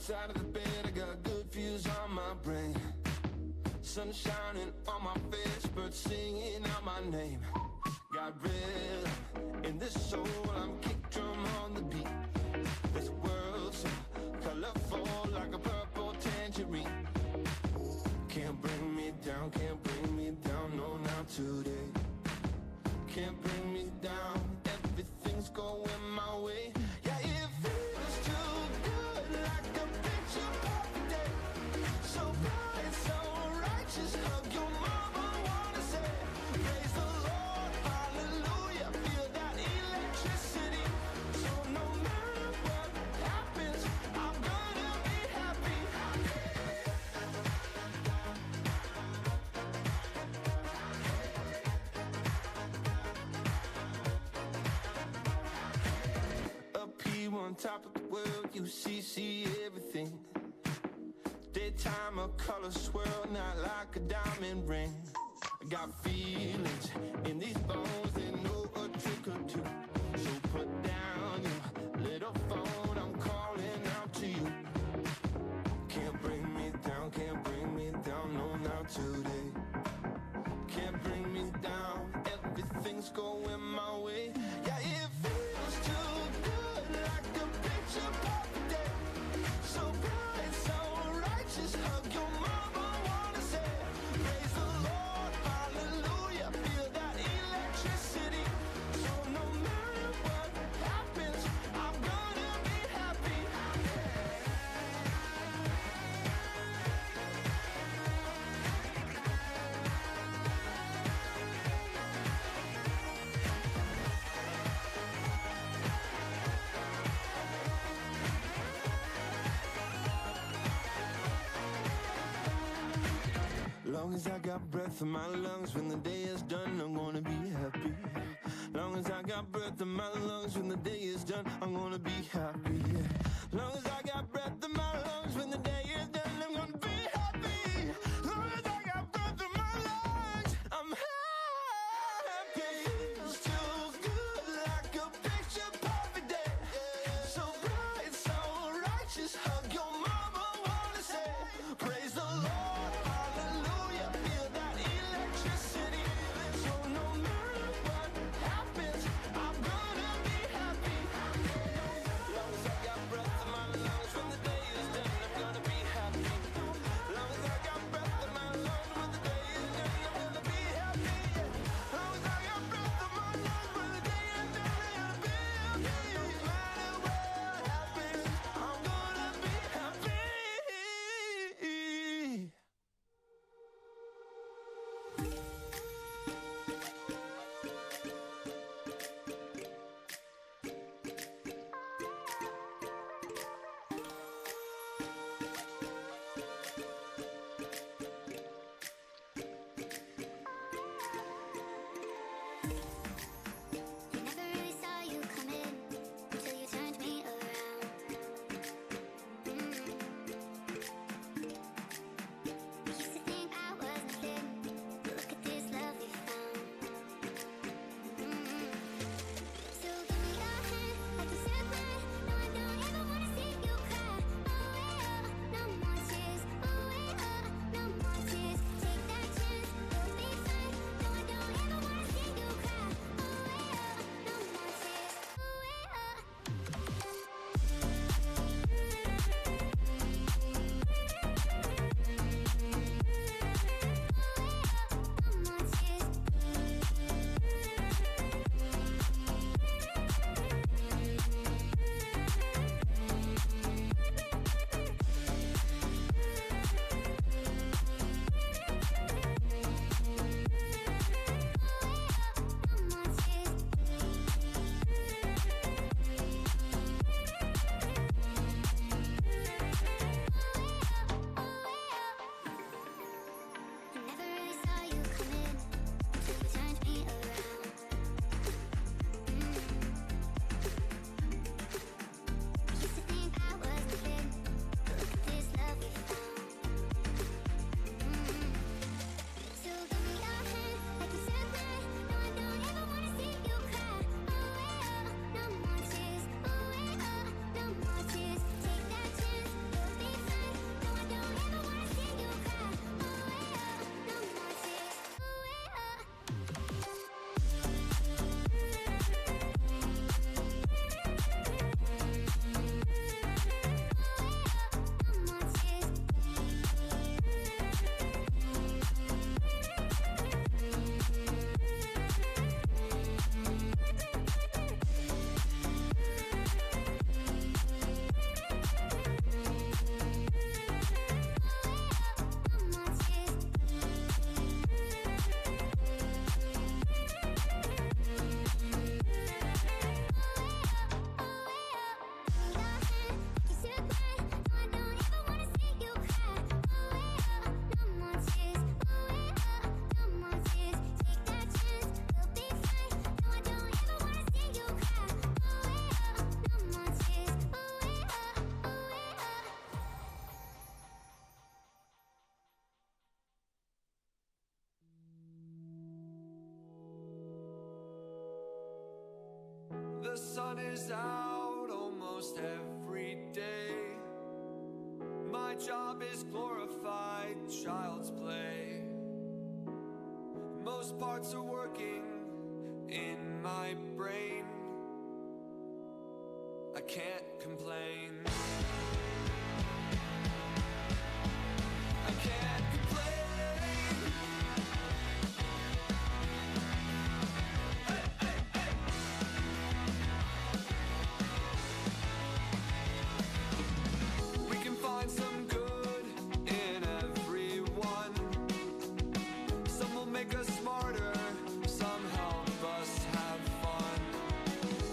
Side of the bed, I got good views on my brain. Sun shining on my face, birds singing out my name. Got rhythm in this soul, I'm kick drum on the beat. This world so colorful like a purple tangerine. Can't bring me down, can't bring me down, no, not today. Can't bring me down, everything's going my way. Yeah, it feels too good, like a picture perfect day. So bright, so righteous, hug your mama, wanna say praise the Lord, hallelujah. Feel that electricity. So no matter what happens, I'm gonna be happy. Up here on top of the world, you see everything. Daytime, a color swirl, not like a diamond ring. I got feelings in these bones, they know a trick or two. So put down your little phone, I'm calling out to you. Can't bring me down, can't bring me down, no, not today. Can't bring me down, everything's going my way. Yeah, it feels too good, like a picture perfect day. So bright, so righteous, hug your mama, wanna say praise the Lord, hallelujah. Feel that electricity. So no matter what happens, I'm gonna be happy. Long as I got breath in my lungs, when the day is done, I'm gonna be happy. Long as I got breath in my lungs, when the day is done, I'm gonna be happy. Long as I got breath in my lungs, when the day is done, I'm gonna be happy. Long as I got breath in my lungs, I'm happy. Feels too good, like a picture perfect day. So bright, so righteous, hug your mama, wanna say praise the Lord, hallelujah. Feel that electricity. So no matter what happens, I'm gonna be happy. Long as I The sun is out almost every day. My job is glorified child's play. Most parts are working in my brain. I can't complain. I can't complain. Hey, hey, hey. We can find some good in everyone. Some will make us smarter, some help us have fun.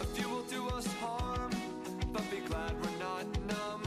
A few will do us harm, but be glad we're not numb.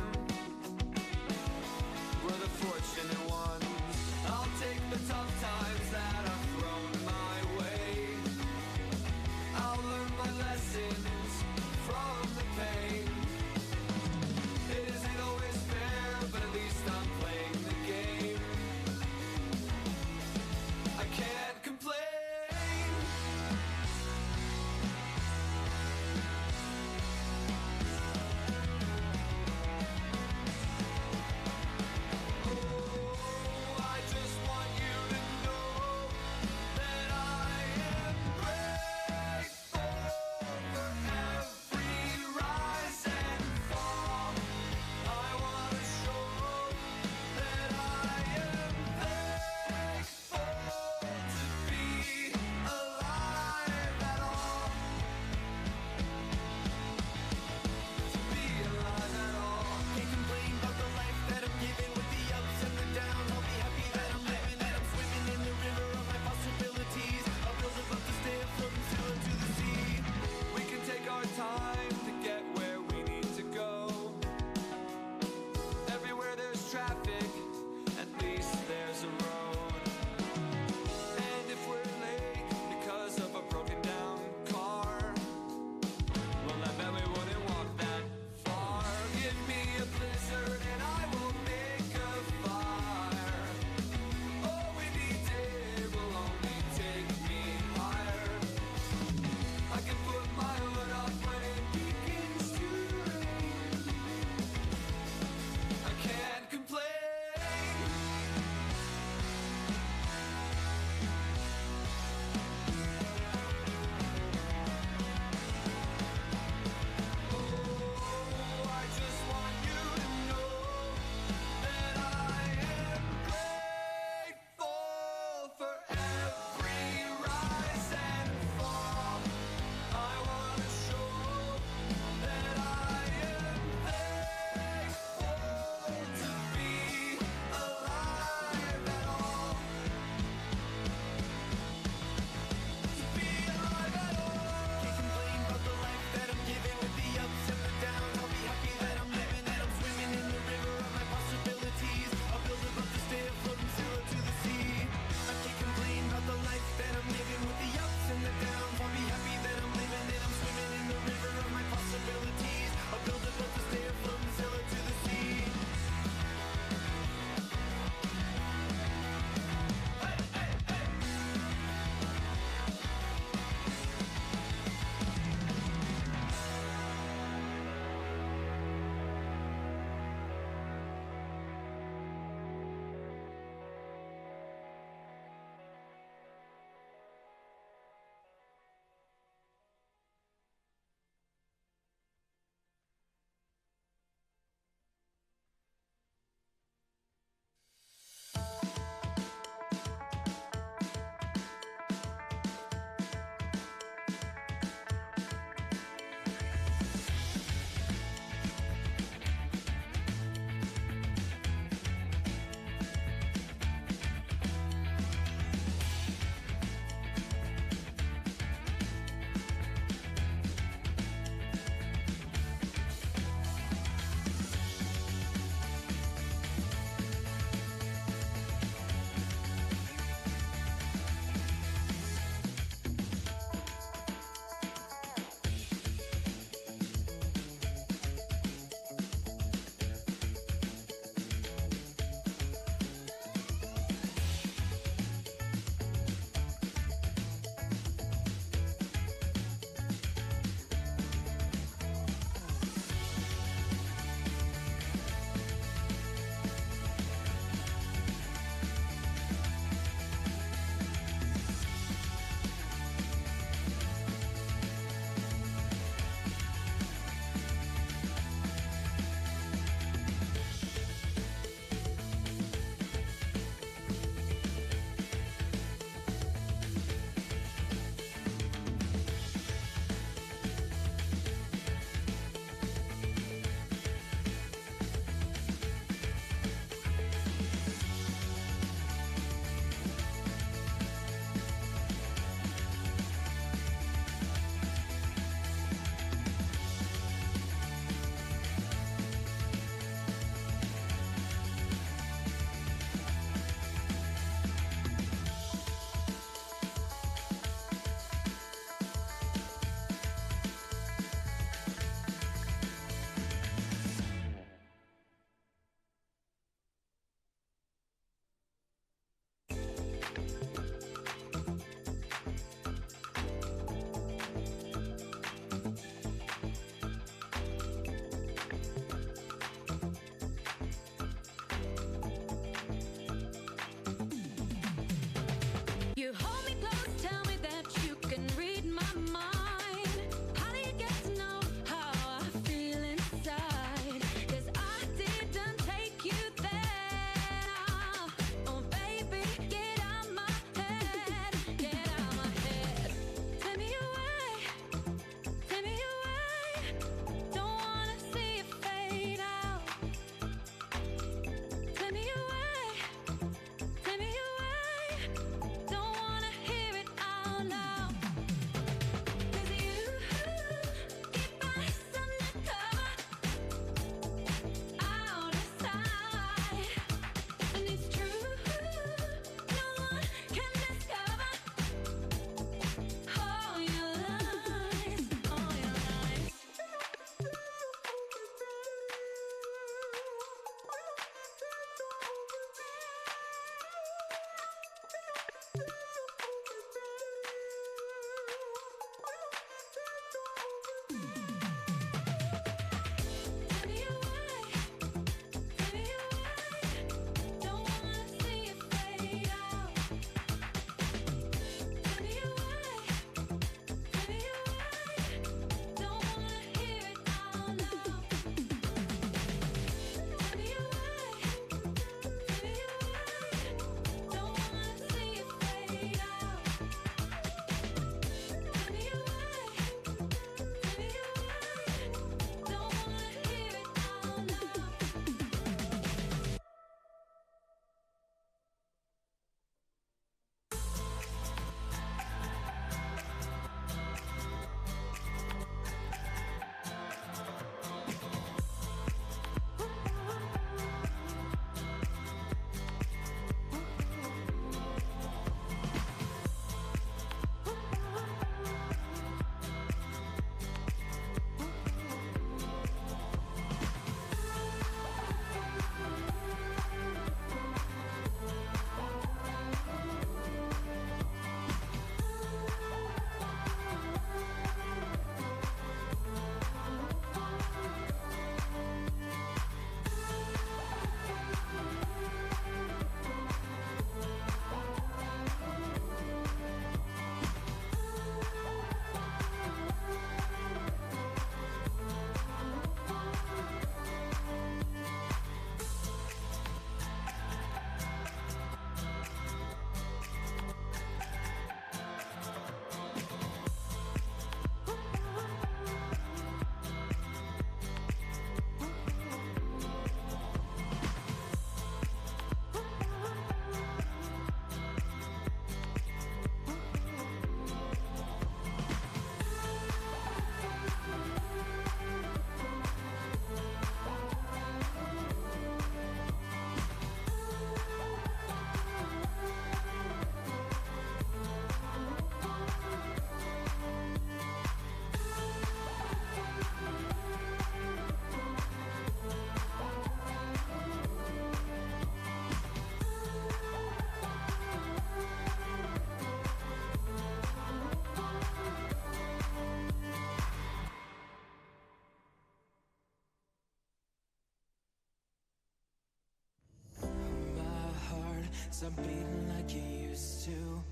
stop beating like you used to.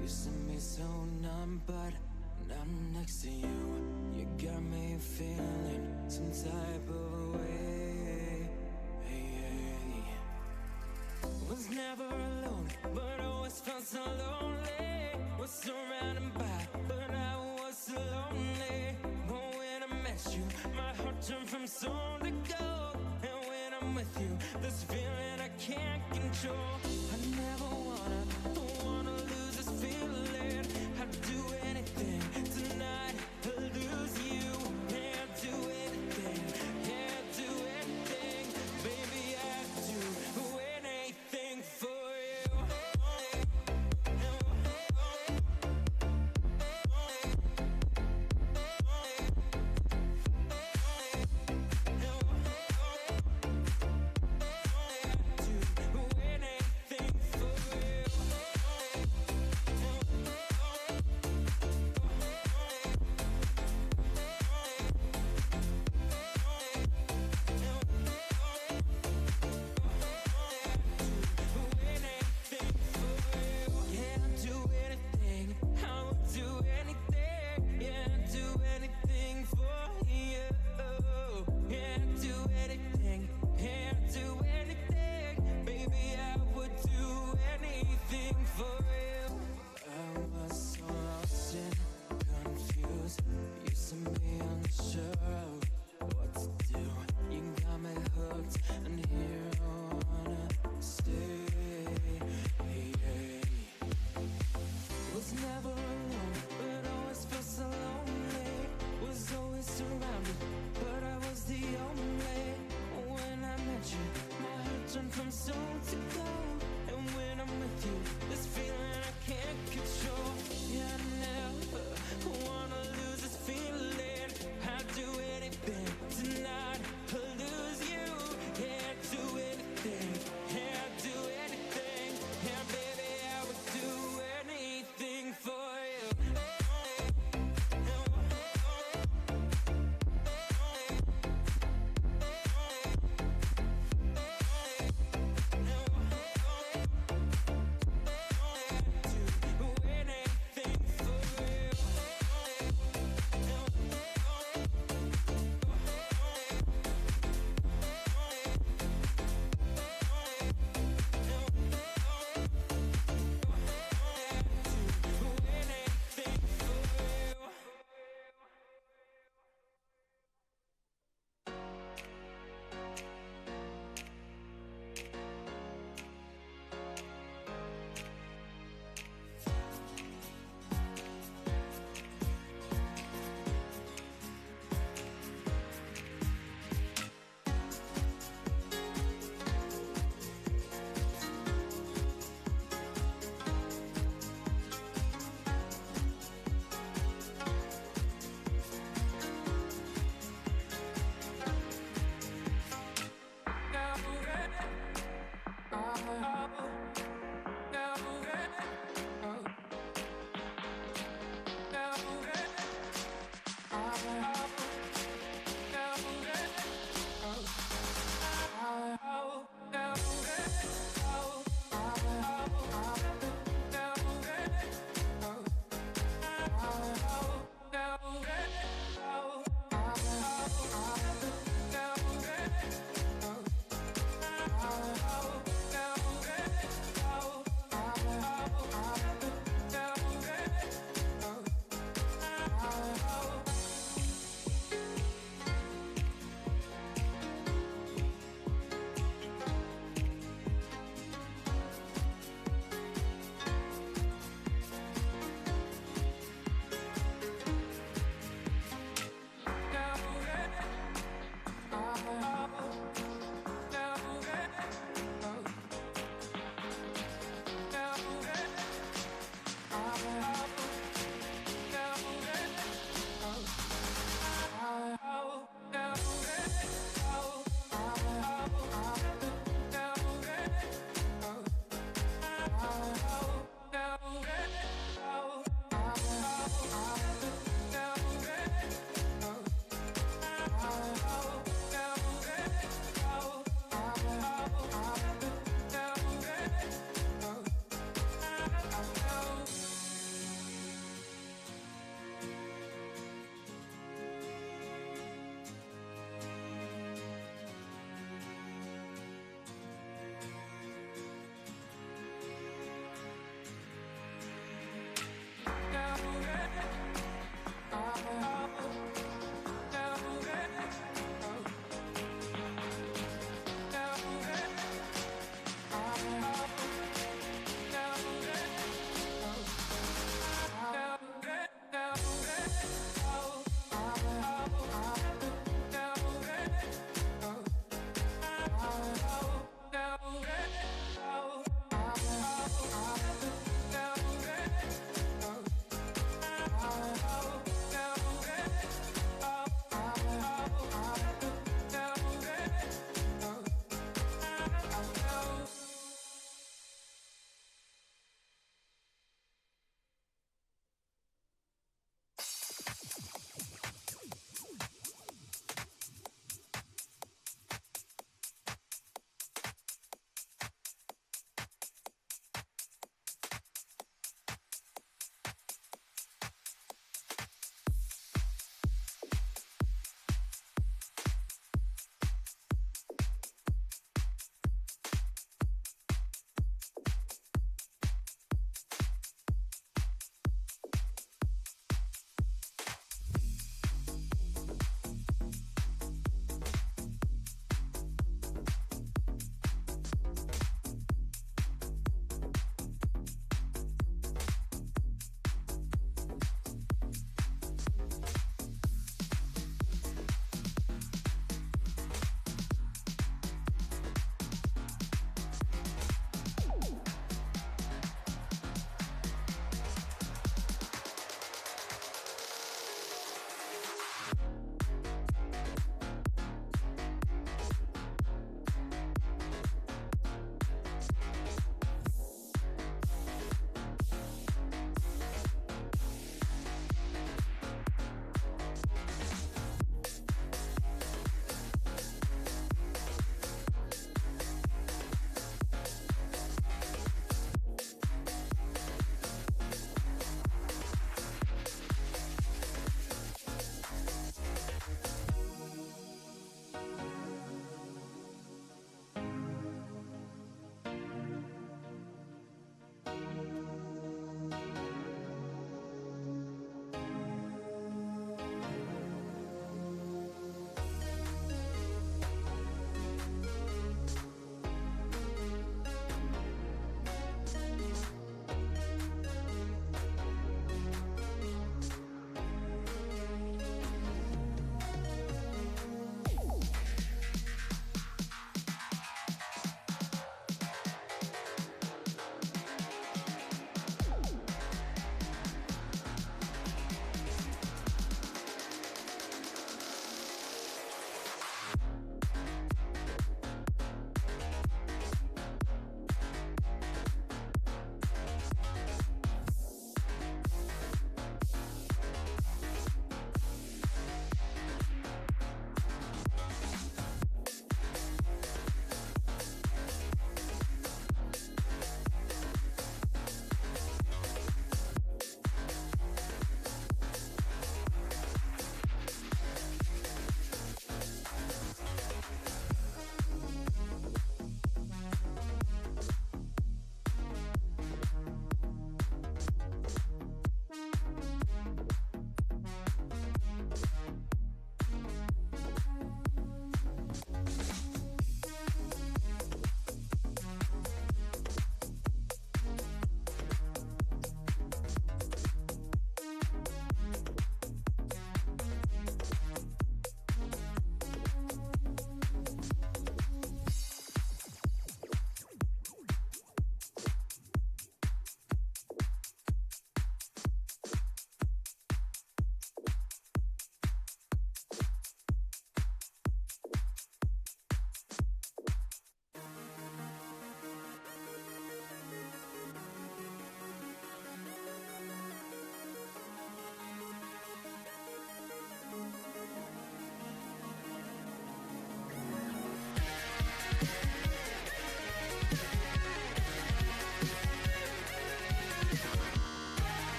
Used to be so numb, but now I'm next to you. You got me feeling some type of way. Was never alone, but always felt so lonely. Was surrounded by, but I was so lonely. But when I met you, my heart turned from stone to gold. And when I'm with you, this feeling I can't control. I never wanna lose this feeling. I'd do anything tonight to lose you. Yeah, I'd do anything, yeah, I'd do anything. Baby, I'd do anything for you. From soul to gold, and when I'm with you, this feeling I can't control. Yeah, I never wanna lose this feeling. I'd do anything tonight to lose you. Yeah,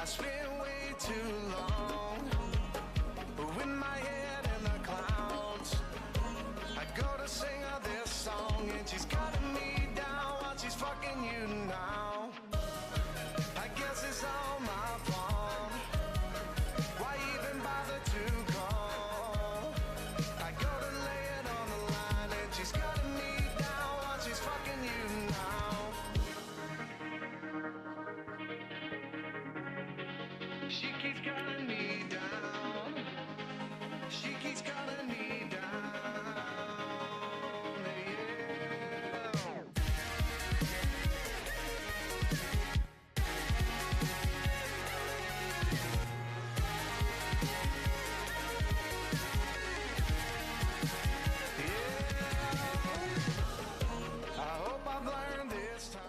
I spent way too long with my head in the clouds. I go to sing her this song and she's cutting me down while she's fucking you now. I guess it's all my fault. Why even bother to call? I go to lay it on the line and she's cutting me down while she's fucking you now. She keeps cutting me down. She keeps cutting me down. I hope I've learned this time.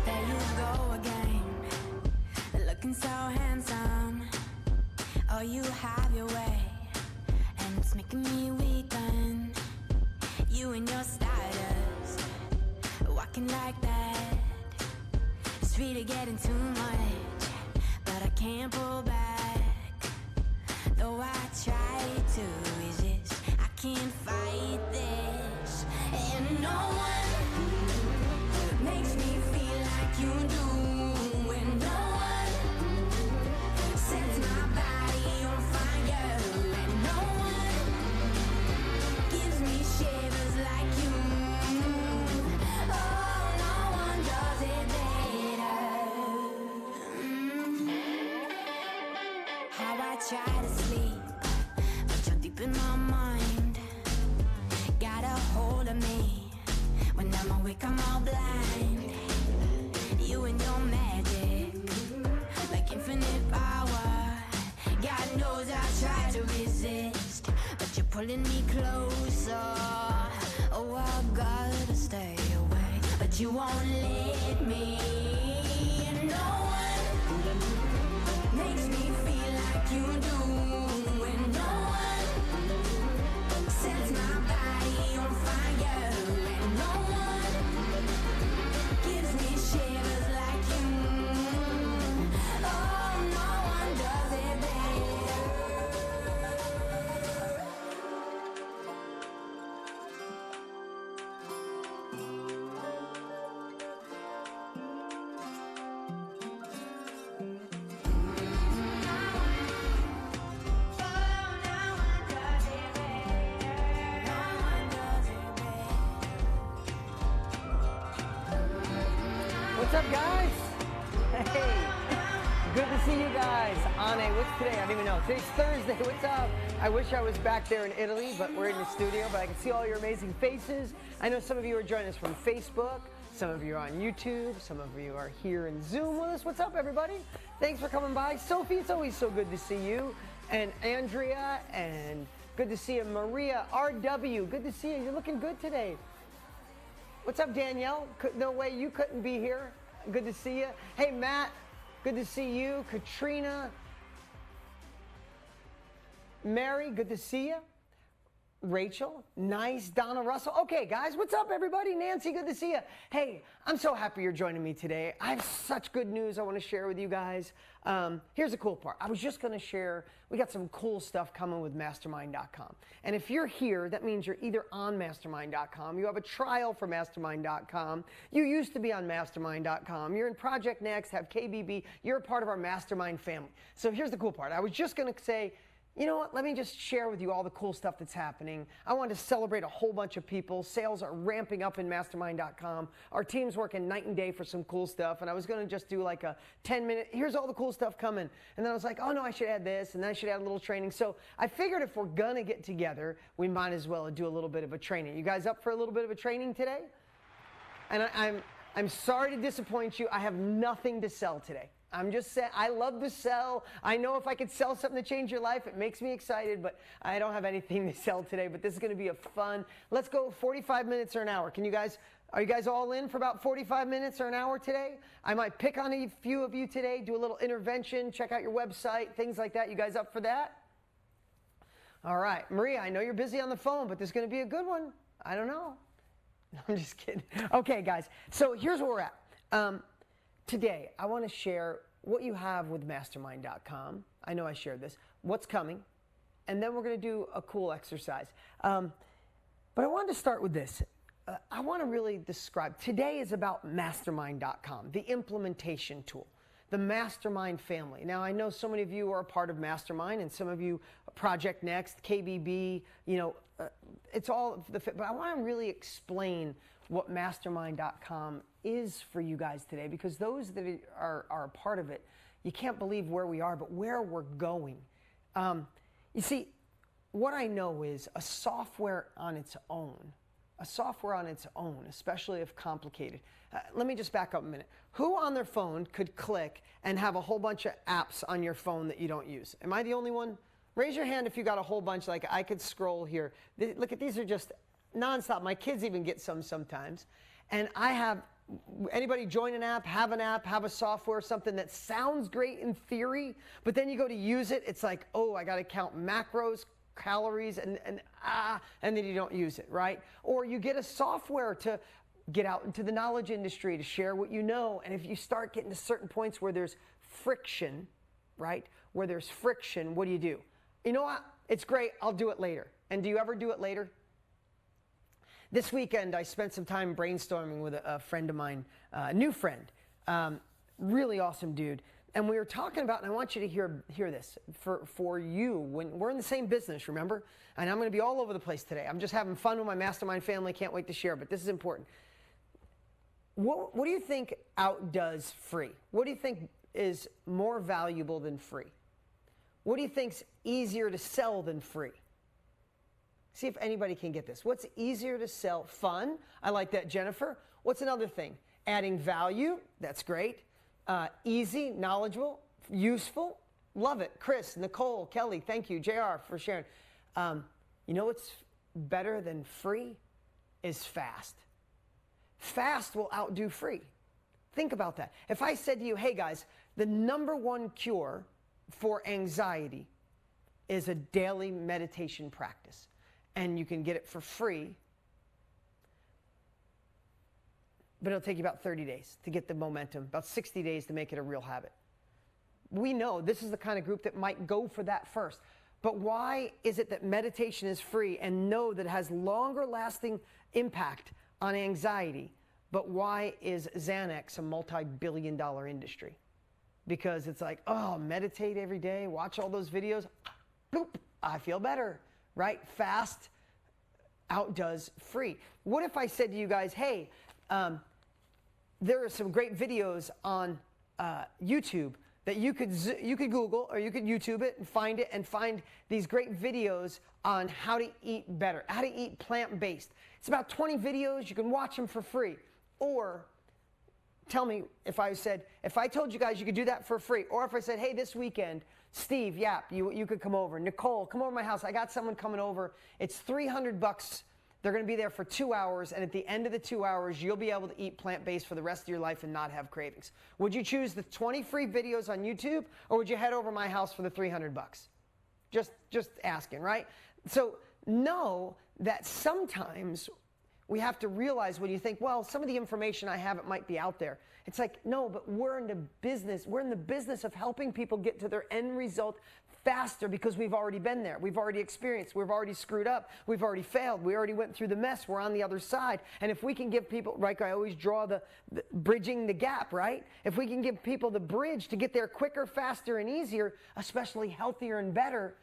There you go again, looking so handsome. Oh, you have your way, and it's making me weaken. You and your stardust, walking like that. It's really getting too much, but I can't pull back. Though I try to resist, I can't fight this. And no one makes me feel like you do. And no one sets my body on fire. And no one gives me shivers like you. Oh, no one does it better. How I try to sleep, but you're deep in my mind. Got a hold of me. When I'm awake, I'm all blind. You and your magic, like infinite power. God knows I try to resist, but you're pulling me closer. Oh, I gotta stay away, but you won't let me. And no one makes me feel like you do. And no one sets my body on fire. And no one gives me shivers like you. Oh, no one does it better. What's up, guys? Hey, good to see you guys on a, what's today? I don't even know. Today's Thursday. What's up? I wish I was back there in Italy, but we're in the studio, but I can see all your amazing faces. I know some of you are joining us from Facebook. Some of you are on YouTube. Some of you are here in Zoom with us. What's up, everybody? Thanks for coming by. Sophie, it's always so good to see you. And Andrea, and good to see you. Maria, RW, good to see you. You're looking good today. What's up, Danielle? No way you couldn't be here. Good to see you. Hey, Matt, good to see you. Katrina, Mary, good to see you. Rachel, nice. Donna Russell. Okay, guys, what's up, everybody? Nancy, good to see you. Hey, I'm so happy you're joining me today. I have such good news I want to share with you guys. Here's the cool part. I was just going to share, we got some cool stuff coming with Mastermind.com. And if you're here, that means you're either on Mastermind.com, you have a trial for Mastermind.com, you used to be on Mastermind.com, you're in Project Next, have KBB, you're a part of our Mastermind family. So here's the cool part. I was just going to say, you know what, let me just share with you all the cool stuff that's happening. I wanted to celebrate a whole bunch of people. Sales are ramping up in Mastermind.com. Our team's working night and day for some cool stuff, and I was going to just do like a 10-minute, here's all the cool stuff coming. And then I was like, oh no, I should add this, and then I should add a little training. So I figured if we're going to get together, we might as well do a little bit of a training. You guys up for a little bit of a training today? And I'm sorry to disappoint you. I have nothing to sell today. I'm just saying, I love to sell. I know if I could sell something to change your life, it makes me excited, but I don't have anything to sell today. But this is going to be a fun, let's go 45 minutes or an hour. Are you guys all in for about 45 minutes or an hour today? I might pick on a few of you today, do a little intervention, check out your website, things like that. You guys up for that? All right. Maria, I know you're busy on the phone, but this is going to be a good one. I don't know. I'm just kidding. Okay, guys. So here's where we're at. Today, I want to share what you have with Mastermind.com. I know I shared this. What's coming. And then we're going to do a cool exercise. But I wanted to start with this. I want to really describe. Today is about Mastermind.com, the implementation tool, the Mastermind family. Now, I know so many of you are a part of Mastermind, and some of you, Project Next, KBB, it's all the fit. But I want to really explain what Mastermind.com is for you guys today, because those that are a part of it, you can't believe where we are, but where we're going. You see, what I know is a software on its own, especially if complicated. Let me just back up a minute. Who on their phone could click and have a whole bunch of apps on your phone that you don't use? Am I the only one? Raise your hand if you got a whole bunch. Like I could scroll here. Look at these are just nonstop. My kids even get some sometimes. And I have, anybody join an app, have a software, something that sounds great in theory, but then you go to use it, it's like, oh, I got to count macros, calories, and then you don't use it, right? Or you get a software to get out into the knowledge industry to share what you know. And if you start getting to certain points where there's friction, right? Where there's friction, what do? You know what? It's great. I'll do it later. And do you ever do it later? This weekend, I spent some time brainstorming with a friend of mine, a new friend, really awesome dude. And we were talking about, and I want you to hear this for you. When we're in the same business, remember? And I'm going to be all over the place today. I'm just having fun with my mastermind family. Can't wait to share, but this is important. What do you think outdoes free? What do you think is more valuable than free? What do you think's easier to sell than free? See if anybody can get this. What's easier to sell? Fun. I like that, Jennifer. What's another thing? Adding value. That's great. Easy, knowledgeable, useful. Love it. Chris, Nicole, Kelly, thank you. JR for sharing. You know what's better than free is fast. Fast will outdo free. Think about that. If I said to you, hey guys, the #1 cure for anxiety is a daily meditation practice, and you can get it for free, but it'll take you about 30 days to get the momentum, about 60 days to make it a real habit. We know this is the kind of group that might go for that first. But why is it that meditation is free and know that it has longer lasting impact on anxiety? But why is Xanax a multi-billion-dollar industry? Because it's like, oh, meditate every day, watch all those videos, boop, I feel better, right? Fast outdoes free. What if I said to you guys, hey, there are some great videos on YouTube that you could Google or you could YouTube it and find these great videos on how to eat better, how to eat plant-based. It's about 20 videos. You can watch them for free. Or tell me if I told you guys you could do that for free, or if I said, hey, this weekend, Steve, Yap, you could come over. Nicole, come over to my house. I got someone coming over. It's $300. They're going to be there for 2 hours, and at the end of the 2 hours, you'll be able to eat plant-based for the rest of your life and not have cravings. Would you choose the 20 free videos on YouTube, or would you head over to my house for the $300? Just asking, right? So know that sometimes we have to realize when you think, well, some of the information I have, it might be out there. It's like, no, but we're in the business of helping people get to their end result faster because we've already been there. We've already experienced. We've already screwed up. We've already failed. We already went through the mess. We're on the other side. And if we can give people, right, I always draw the bridging the gap, right? If we can give people the bridge to get there quicker, faster, and easier, especially healthier and better,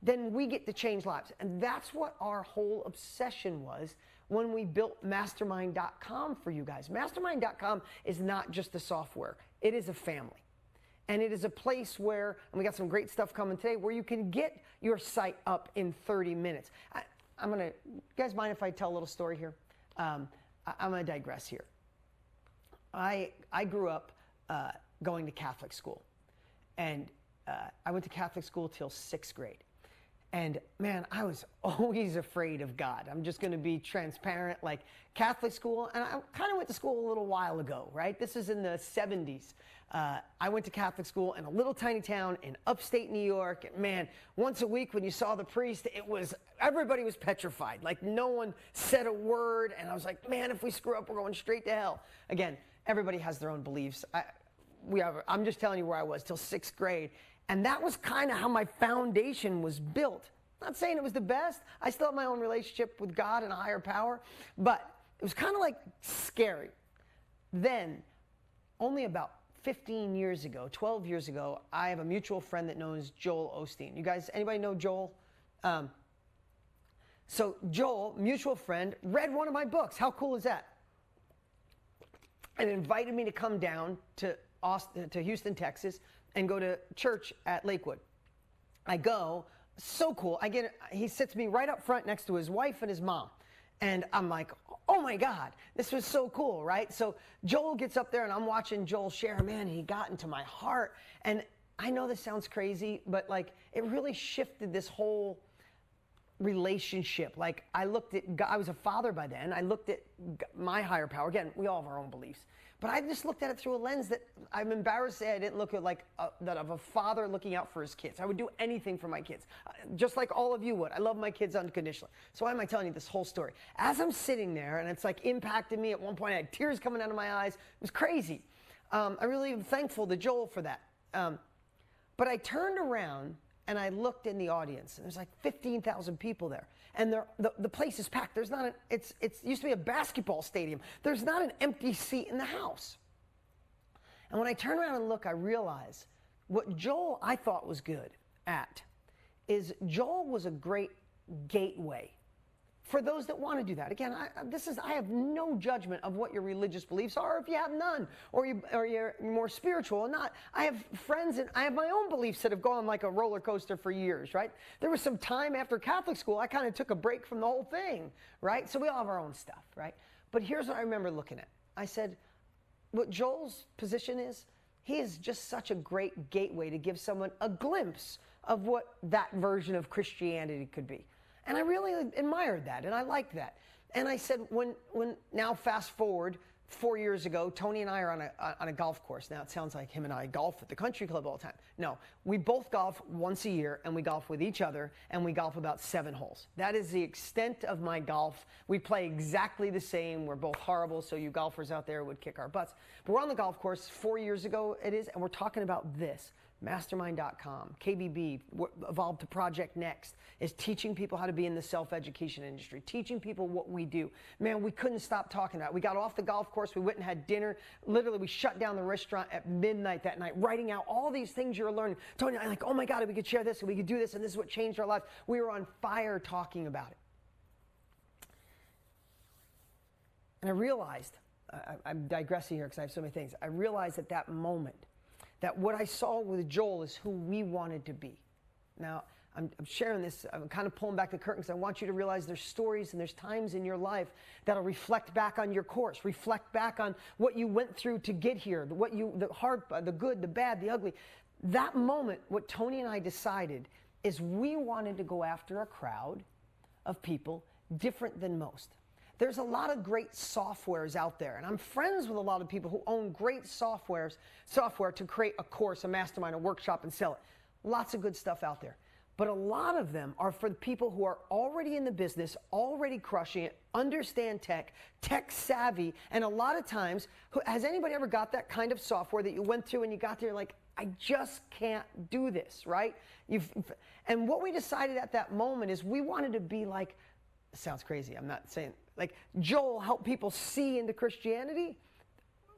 then we get to change lives. And that's what our whole obsession was when we built Mastermind.com for you guys. Mastermind.com is not just a software. It is a family. And it is a place where, and we got some great stuff coming today, where you can get your site up in 30 minutes. You guys mind if I tell a little story here? I'm going to digress here. I grew up going to Catholic school. And I went to Catholic school till 6th grade. And man, I was always afraid of God. I'm just going to be transparent, like Catholic school. And I kind of went to school a little while ago, right? This is in the 70s. I went to Catholic school in a little tiny town in upstate New York. And man, once a week when you saw the priest, everybody was petrified. Like no one said a word. And I was like, man, if we screw up, we're going straight to hell. Again, everybody has their own beliefs. I'm just telling you where I was till 6th grade. And that was kind of how my foundation was built. Not saying it was the best. I still have my own relationship with God and a higher power. But it was kind of like scary. Then, only about 15 years ago, 12 years ago, I have a mutual friend that knows Joel Osteen. You guys, anybody know Joel? So Joel, mutual friend, read one of my books. How cool is that? And invited me to come down to Houston, Texas, and go to church at Lakewood. I go, so cool. He sits me right up front next to his wife and his mom. And I'm like, oh my God, this was so cool, right? So Joel gets up there and I'm watching Joel share, man, he got into my heart. And I know this sounds crazy, but like it really shifted this whole relationship. Like I looked at God, I was a father by then. I looked at my higher power. Again, we all have our own beliefs. But I just looked at it through a lens that I'm embarrassed to say I didn't look at like that of a father looking out for his kids. I would do anything for my kids, just like all of you would. I love my kids unconditionally. So why am I telling you this whole story? As I'm sitting there, and it's like impacted me. At one point, I had tears coming out of my eyes. It was crazy. I really am thankful to Joel for that. But I turned around and I looked in the audience, and there's like 15,000 people there. And the place is packed. There's not it used to be a basketball stadium. There's not an empty seat in the house. And when I turn around and look, I realize what Joel I thought was good at is Joel was a great gateway for those that want to do that. Again, I have no judgment of what your religious beliefs are, if you have none, or you're more spiritual or not. I have friends and I have my own beliefs that have gone like a roller coaster for years, right? There was some time after Catholic school, I kind of took a break from the whole thing, right? So we all have our own stuff, right? But here's what I remember looking at. I said, what Joel's position is, he is just such a great gateway to give someone a glimpse of what that version of Christianity could be. And I really admired that, and I liked that. And I said, when now fast forward 4 years ago, Tony and I are on a golf course. Now it sounds like him and I golf at the country club all the time. No, we both golf once a year, and we golf with each other, and we golf about 7 holes. That is the extent of my golf. We play exactly the same. We're both horrible, so you golfers out there would kick our butts. But we're on the golf course 4 years ago it is, and we're talking about this. Mastermind.com, KBB, evolved to Project Next, is teaching people how to be in the self-education industry, teaching people what we do. Man, we couldn't stop talking about it. We got off the golf course, we went and had dinner. Literally, we shut down the restaurant at midnight that night, writing out all these things you're learning. Tony and I like, oh my God, we could share this and we could do this, and this is what changed our lives. We were on fire talking about it. And I realized, I'm digressing here because I have so many things. I realized at that moment that what I saw with Joel is who we wanted to be. Now, I'm sharing this, I'm kind of pulling back the curtain because I want you to realize there's stories and there's times in your life that'll reflect back on your course, reflect back on what you went through to get here, the hard, the good, the bad, the ugly. That moment, what Tony and I decided is we wanted to go after a crowd of people different than most. There's a lot of great softwares out there, and I'm friends with a lot of people who own great software to create a course, a mastermind, a workshop, and sell it. Lots of good stuff out there. But a lot of them are for the people who are already in the business, already crushing it, understand tech savvy, and a lot of times, has anybody ever got that kind of software that you went through and you got there like, I just can't do this, right? And what we decided at that moment is we wanted to be like, it sounds crazy, I'm not saying, like Joel helped people see into Christianity.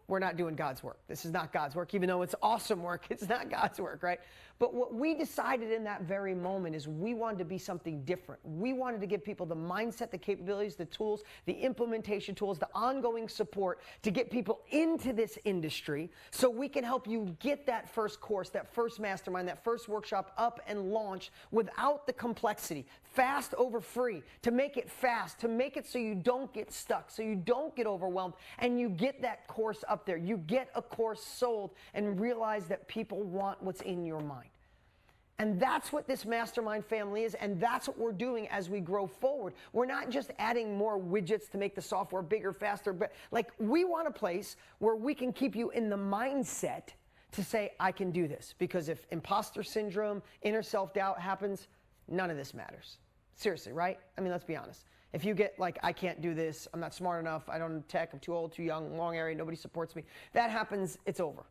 We're not doing God's work. This is not God's work, even though it's awesome work. It's not God's work, right? But what we decided in that very moment is we wanted to be something different. We wanted to give people the mindset, the capabilities, the tools, the implementation tools, the ongoing support to get people into this industry so we can help you get that first course, that first mastermind, that first workshop up and launched without the complexity. Fast over free, to make it fast, to make it so you don't get stuck, so you don't get overwhelmed, and you get that course up there. You get a course sold and realize that people want what's in your mind. And that's what this mastermind family is, and that's what we're doing as we grow forward. We're not just adding more widgets to make the software bigger, faster, but like we want a place where we can keep you in the mindset to say, I can do this. Because if imposter syndrome, inner self-doubt happens, none of this matters. Seriously, right? I mean, let's be honest. If you get like, I can't do this, I'm not smart enough, I don't know tech, I'm too old, too young, long area, nobody supports me, that happens, it's over,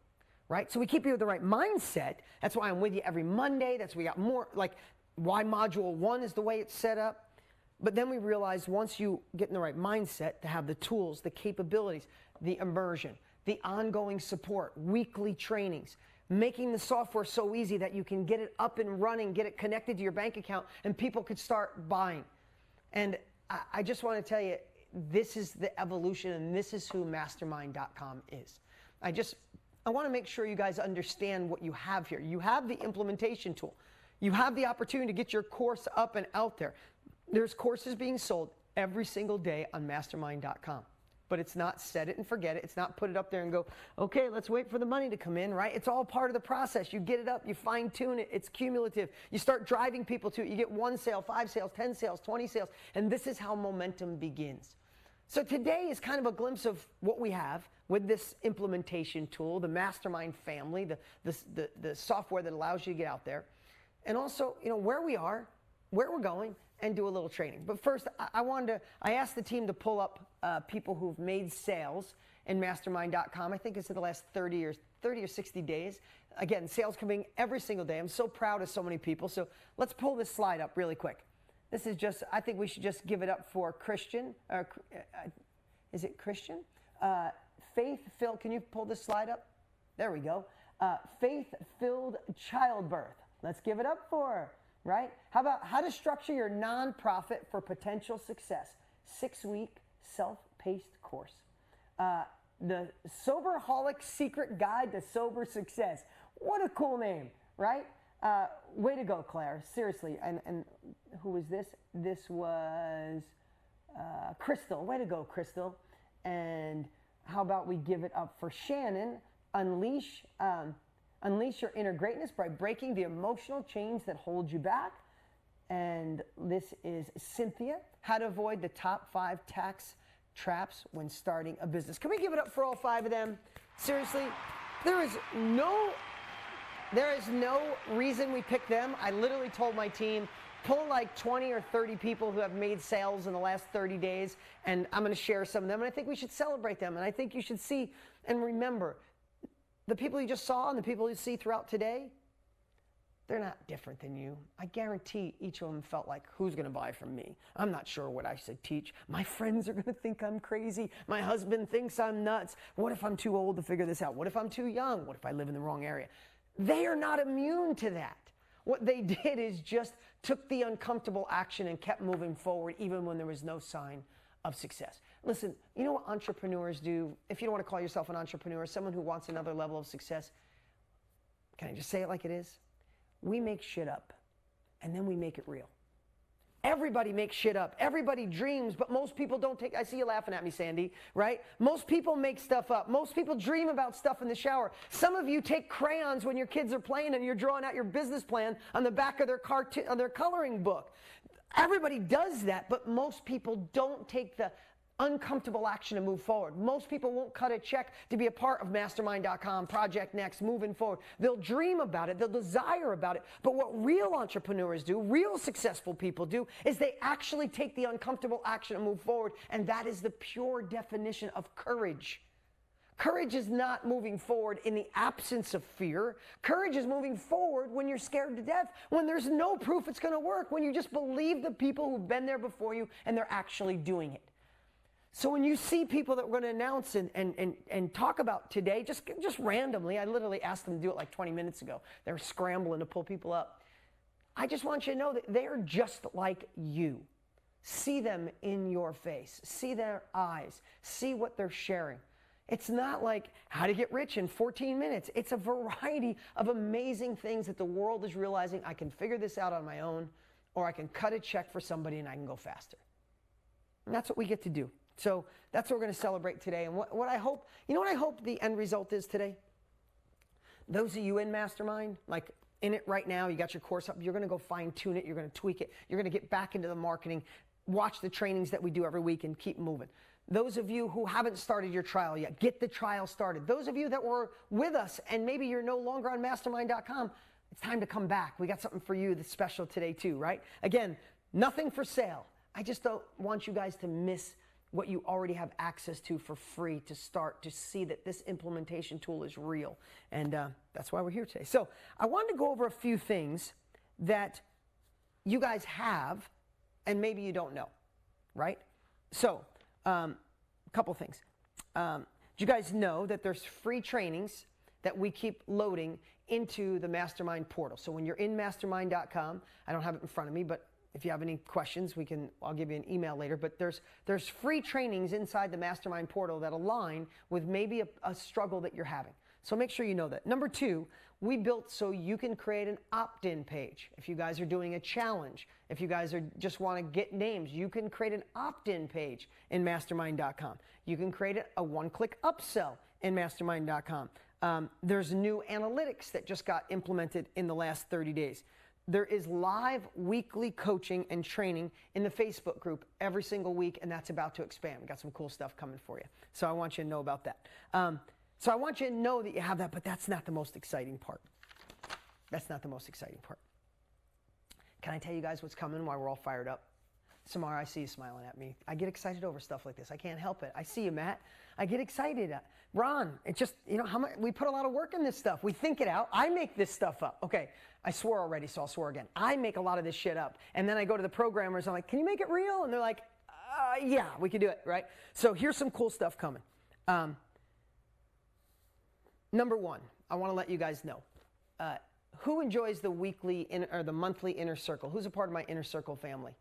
right? So we keep you with the right mindset. That's why I'm with you every Monday. That's why we got more, like why Module 1 is the way it's set up. But then we realize once you get in the right mindset to have the tools, the capabilities, the immersion, the ongoing support, weekly trainings, making the software so easy that you can get it up and running, get it connected to your bank account, and people could start buying. And I just want to tell you, this is the evolution, and this is who Mastermind.com is. I want to make sure you guys understand what you have here. You have the implementation tool. You have the opportunity to get your course up and out there. There's courses being sold every single day on mastermind.com. But it's not set it and forget it. It's not put it up there and go, okay, let's wait for the money to come in, right? It's all part of the process. You get it up, you fine tune it, it's cumulative. You start driving people to it. You get 1 sale, 5 sales, 10 sales, 20 sales, and this is how momentum begins. So today is kind of a glimpse of what we have with this implementation tool, the Mastermind family, the software that allows you to get out there, and also, where we are, where we're going, and do a little training. But first, I asked the team to pull up people who've made sales in mastermind.com. I think it's in the last 30 or 60 days. Again, sales coming every single day. I'm so proud of so many people. So let's pull this slide up really quick. This is just, I think we should just give it up for Christian. Is it Christian? Faith, Phil, can you pull this slide up? There we go. Faith-filled childbirth. Let's give it up for her. Right? How about how to structure your nonprofit for potential success? 6-week self-paced course. The Soberholic Secret Guide to Sober Success. What a cool name, right? Way to go, Claire. Seriously. And who was this? This was Crystal. Way to go, Crystal. And how about we give it up for Shannon? Unleash your inner greatness by breaking the emotional chains that hold you back. And this is Cynthia, how to avoid the top 5 tax traps when starting a business. Can we give it up for all 5 of them? Seriously, there is no reason we picked them. I literally told my team, pull like 20 or 30 people who have made sales in the last 30 days, and I'm going to share some of them, and I think we should celebrate them, and I think you should see and remember, the people you just saw and the people you see throughout today, they're not different than you. I guarantee each of them felt like, who's going to buy from me? I'm not sure what I should teach. My friends are going to think I'm crazy. My husband thinks I'm nuts. What if I'm too old to figure this out? What if I'm too young? What if I live in the wrong area? They are not immune to that. What they did is just took the uncomfortable action and kept moving forward even when there was no sign of success. Listen, you know what entrepreneurs do? If you don't want to call yourself an entrepreneur, someone who wants another level of success, can I just say it like it is? We make shit up, and then we make it real. Everybody makes shit up. Everybody dreams, but most people don't take, I see you laughing at me, Sandy, right? Most people make stuff up. Most people dream about stuff in the shower. Some of you take crayons when your kids are playing and you're drawing out your business plan on the back of their coloring book. Everybody does that, but most people don't take the uncomfortable action to move forward. Most people won't cut a check to be a part of Mastermind.com, Project Next, moving forward. They'll dream about it, they'll desire about it, but what real entrepreneurs do, real successful people do, is they actually take the uncomfortable action to move forward, and that is the pure definition of courage. Courage is not moving forward in the absence of fear. Courage is moving forward when you're scared to death, when there's no proof it's going to work, when you just believe the people who've been there before you and they're actually doing it. So when you see people that we're going to announce and talk about today, just randomly, I literally asked them to do it like 20 minutes ago. They were scrambling to pull people up. I just want you to know that they're just like you. See them in your face. See their eyes. See what they're sharing. It's not like how to get rich in 14 minutes. It's a variety of amazing things that the world is realizing. I can figure this out on my own, or I can cut a check for somebody and I can go faster. And that's what we get to do. So that's what we're going to celebrate today. And what I hope, you know what I hope the end result is today? Those of you in Mastermind, like in it right now, you got your course up, you're going to go fine tune it, you're going to tweak it, you're going to get back into the marketing, watch the trainings that we do every week and keep moving. Those of you who haven't started your trial yet, get the trial started. Those of you that were with us and maybe you're no longer on mastermind.com, it's time to come back. We got something for you that's special today too, right? Again, nothing for sale. I just don't want you guys to miss what you already have access to for free to start to see that this implementation tool is real. And that's why we're here today. So I wanted to go over a few things that you guys have and maybe you don't know, right? So a couple things. Do you guys know that there's free trainings that we keep loading into the Mastermind portal? So when you're in mastermind.com, I don't have it in front of me, but If you have any questions, I'll give you an email later, but there's free trainings inside the Mastermind portal that align with maybe a struggle that you're having. So make sure you know that. Number 2, we built so you can create an opt-in page. If you guys are doing a challenge, if you guys just want to get names, you can create an opt-in page in mastermind.com. You can create a one-click upsell in mastermind.com. There's new analytics that just got implemented in the last 30 days. There is live weekly coaching and training in the Facebook group every single week, and that's about to expand. We got some cool stuff coming for you. So I want you to know about that. So I want you to know that you have that, but that's not the most exciting part. That's not the most exciting part. Can I tell you guys what's coming while we're all fired up? Samara, I see you smiling at me. I get excited over stuff like this. I can't help it. I see you, Matt. I get excited. Ron, it just, how much, we put a lot of work in this stuff. We think it out. I make this stuff up. Okay, I swore already, so I'll swear again. I make a lot of this shit up. And then I go to the programmers. I'm like, can you make it real? And they're like, yeah, we can do it, right? So here's some cool stuff coming. Number 1, I want to let you guys know. Who enjoys the weekly or the monthly Inner Circle? Who's a part of my Inner Circle family?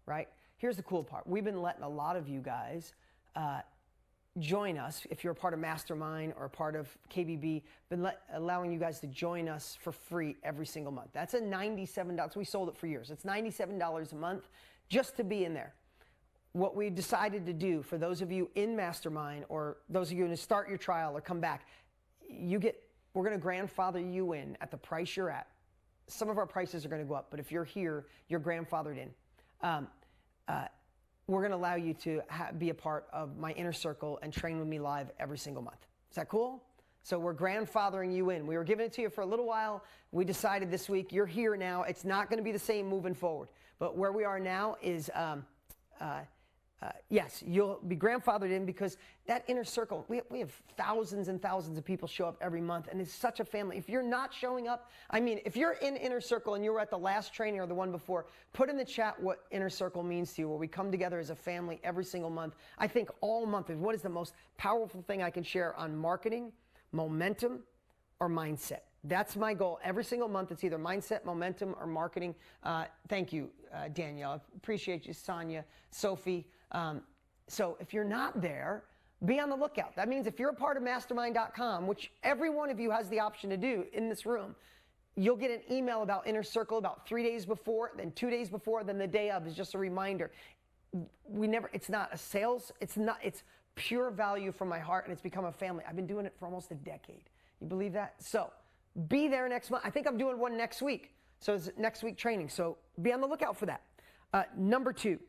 Right? Here's the cool part. We've been letting a lot of you guys join us. If you're a part of Mastermind or a part of KBB, been allowing you guys to join us for free every single month. That's a $97. We sold it for years. It's $97 a month just to be in there. What we decided to do for those of you in Mastermind or those of you who start your trial or come back, we're going to grandfather you in at the price you're at. Some of our prices are going to go up, but if you're here, you're grandfathered in. We're going to allow you to be a part of my Inner Circle and train with me live every single month. Is that cool? So we're grandfathering you in. We were giving it to you for a little while. We decided this week, you're here now. It's not going to be the same moving forward. But where we are now is, yes, you'll be grandfathered in because that Inner Circle, we have thousands and thousands of people show up every month, and it's such a family. If you're not showing up, if you're in Inner Circle and you were at the last training or the one before, put in the chat what Inner Circle means to you, where we come together as a family every single month. I think all month is what is the most powerful thing I can share on marketing, momentum, or mindset. That's my goal. Every single month, it's either mindset, momentum, or marketing. Thank you, Danielle. I appreciate you, Sonia, Sophie. So if you're not there, be on the lookout. That means if you're a part of mastermind.com, which every one of you has the option to do in this room, you'll get an email about Inner Circle about 3 days before, then 2 days before, then the day of is just a reminder. It's not a sales, it's pure value from my heart, and it's become a family. I've been doing it for almost a decade. You believe that? So be there next month. I think I'm doing one next week. So it's next week training. So be on the lookout for that. Number 2,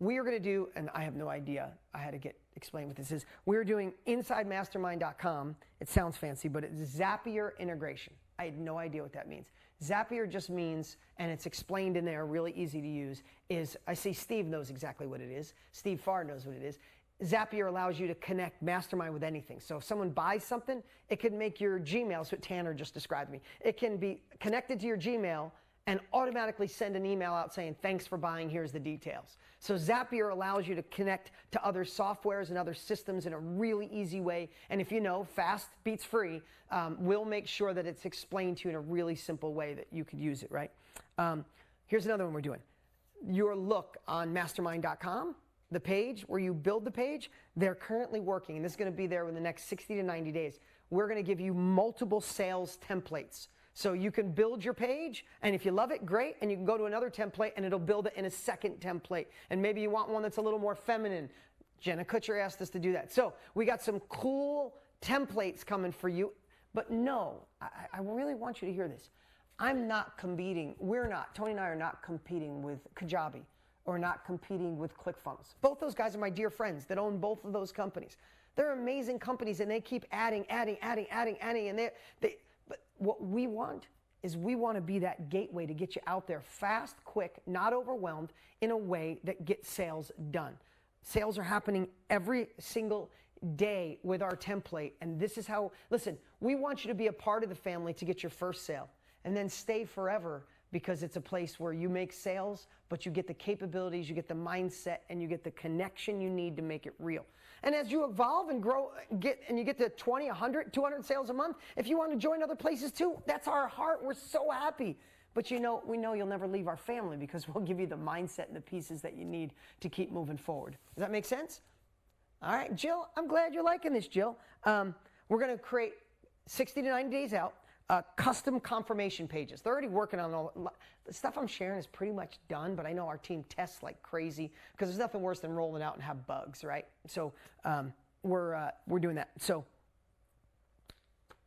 we are going to do, and I have no idea, I had to explain what this is. We're doing InsideMastermind.com. It sounds fancy, but it's Zapier integration. I had no idea what that means. Zapier just means, and it's explained in there, really easy to use, I see Steve knows exactly what it is. Steve Farr knows what it is. Zapier allows you to connect Mastermind with anything. So if someone buys something, it can make your Gmail, that's what Tanner just described to me. It can be connected to your Gmail and automatically send an email out saying, thanks for buying, here's the details. So Zapier allows you to connect to other softwares and other systems in a really easy way. And if you know, fast beats free, we'll make sure that it's explained to you in a really simple way that you could use it, right? Here's another one we're doing. Your look on mastermind.com, the page where you build the page, they're currently working, and this is going to be there in the next 60 to 90 days. We're going to give you multiple sales templates. So you can build your page, and if you love it, great, and you can go to another template, and it'll build it in a second template. And maybe you want one that's a little more feminine. Jenna Kutcher asked us to do that. So we got some cool templates coming for you. But no, I really want you to hear this. I'm not competing. Tony and I are not competing with Kajabi or not competing with ClickFunnels. Both those guys are my dear friends that own both of those companies. They're amazing companies, and they keep adding, and but what we want is we want to be that gateway to get you out there fast, quick, not overwhelmed, in a way that gets sales done. Sales are happening every single day with our template, and this is how, listen, we want you to be a part of the family to get your first sale, and then stay forever, because it's a place where you make sales, but you get the capabilities, you get the mindset, and you get the connection you need to make it real. And as you evolve and grow, you get to 20, 100, 200 sales a month, if you want to join other places too, that's our heart. We're so happy. But we know you'll never leave our family because we'll give you the mindset and the pieces that you need to keep moving forward. Does that make sense? All right, Jill, I'm glad you're liking this, Jill. We're going to create 60 to 90 days out custom confirmation pages. They're already working on all the stuff I'm sharing is pretty much done, but I know our team tests like crazy because there's nothing worse than rolling out and have bugs, right? So we're doing that. So,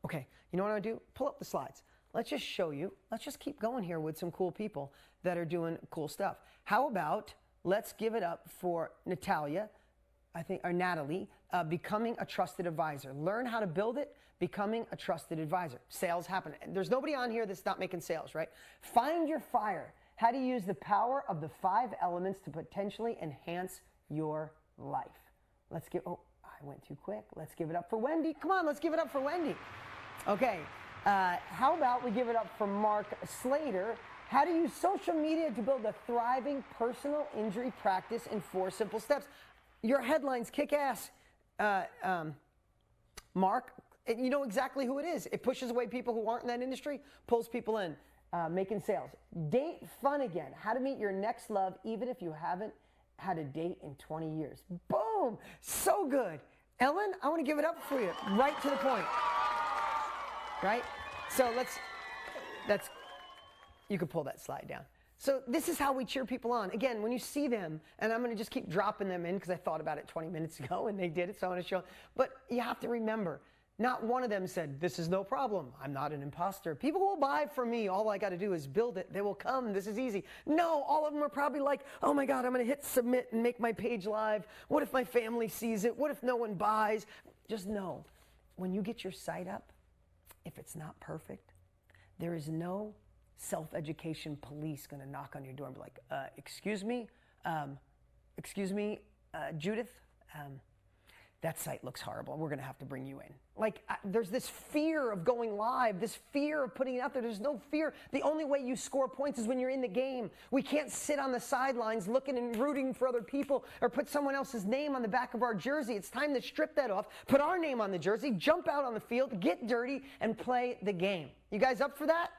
okay, you know what I do? Pull up the slides. Let's just show you. Let's just keep going here with some cool people that are doing cool stuff. How about let's give it up for Natalia, or Natalie, becoming a trusted advisor. Learn how to build it, becoming a trusted advisor. Sales happen. There's nobody on here that's not making sales, right? Find your fire. How to use the power of the 5 elements to potentially enhance your life. Let's give, oh, I went too quick. Let's give it up for Wendy. Come on, let's give it up for Wendy. Okay, how about we give it up for Mark Slater? How to use social media to build a thriving personal injury practice in 4 simple steps. Your headlines kick ass, Mark. You know exactly who it is. It pushes away people who aren't in that industry, pulls people in, making sales. Date fun again. How to meet your next love even if you haven't had a date in 20 years. Boom! So good. Ellen, I want to give it up for you. Right to the point. Right? So you can pull that slide down. So this is how we cheer people on. Again, when you see them, and I'm going to just keep dropping them in because I thought about it 20 minutes ago and they did it, so I want to show. But you have to remember, not one of them said, this is no problem. I'm not an imposter. People will buy from me. All I got to do is build it. They will come. This is easy. No, all of them are probably like, oh my God, I'm going to hit submit and make my page live. What if my family sees it? What if no one buys? Just know, when you get your site up, if it's not perfect, there is no self-education police going to knock on your door and be like, excuse me, Judith, that site looks horrible. We're going to have to bring you in. Like, there's this fear of going live, this fear of putting it out there. There's no fear. The only way you score points is when you're in the game. We can't sit on the sidelines looking and rooting for other people or put someone else's name on the back of our jersey. It's time to strip that off, put our name on the jersey, jump out on the field, get dirty, and play the game. You guys up for that?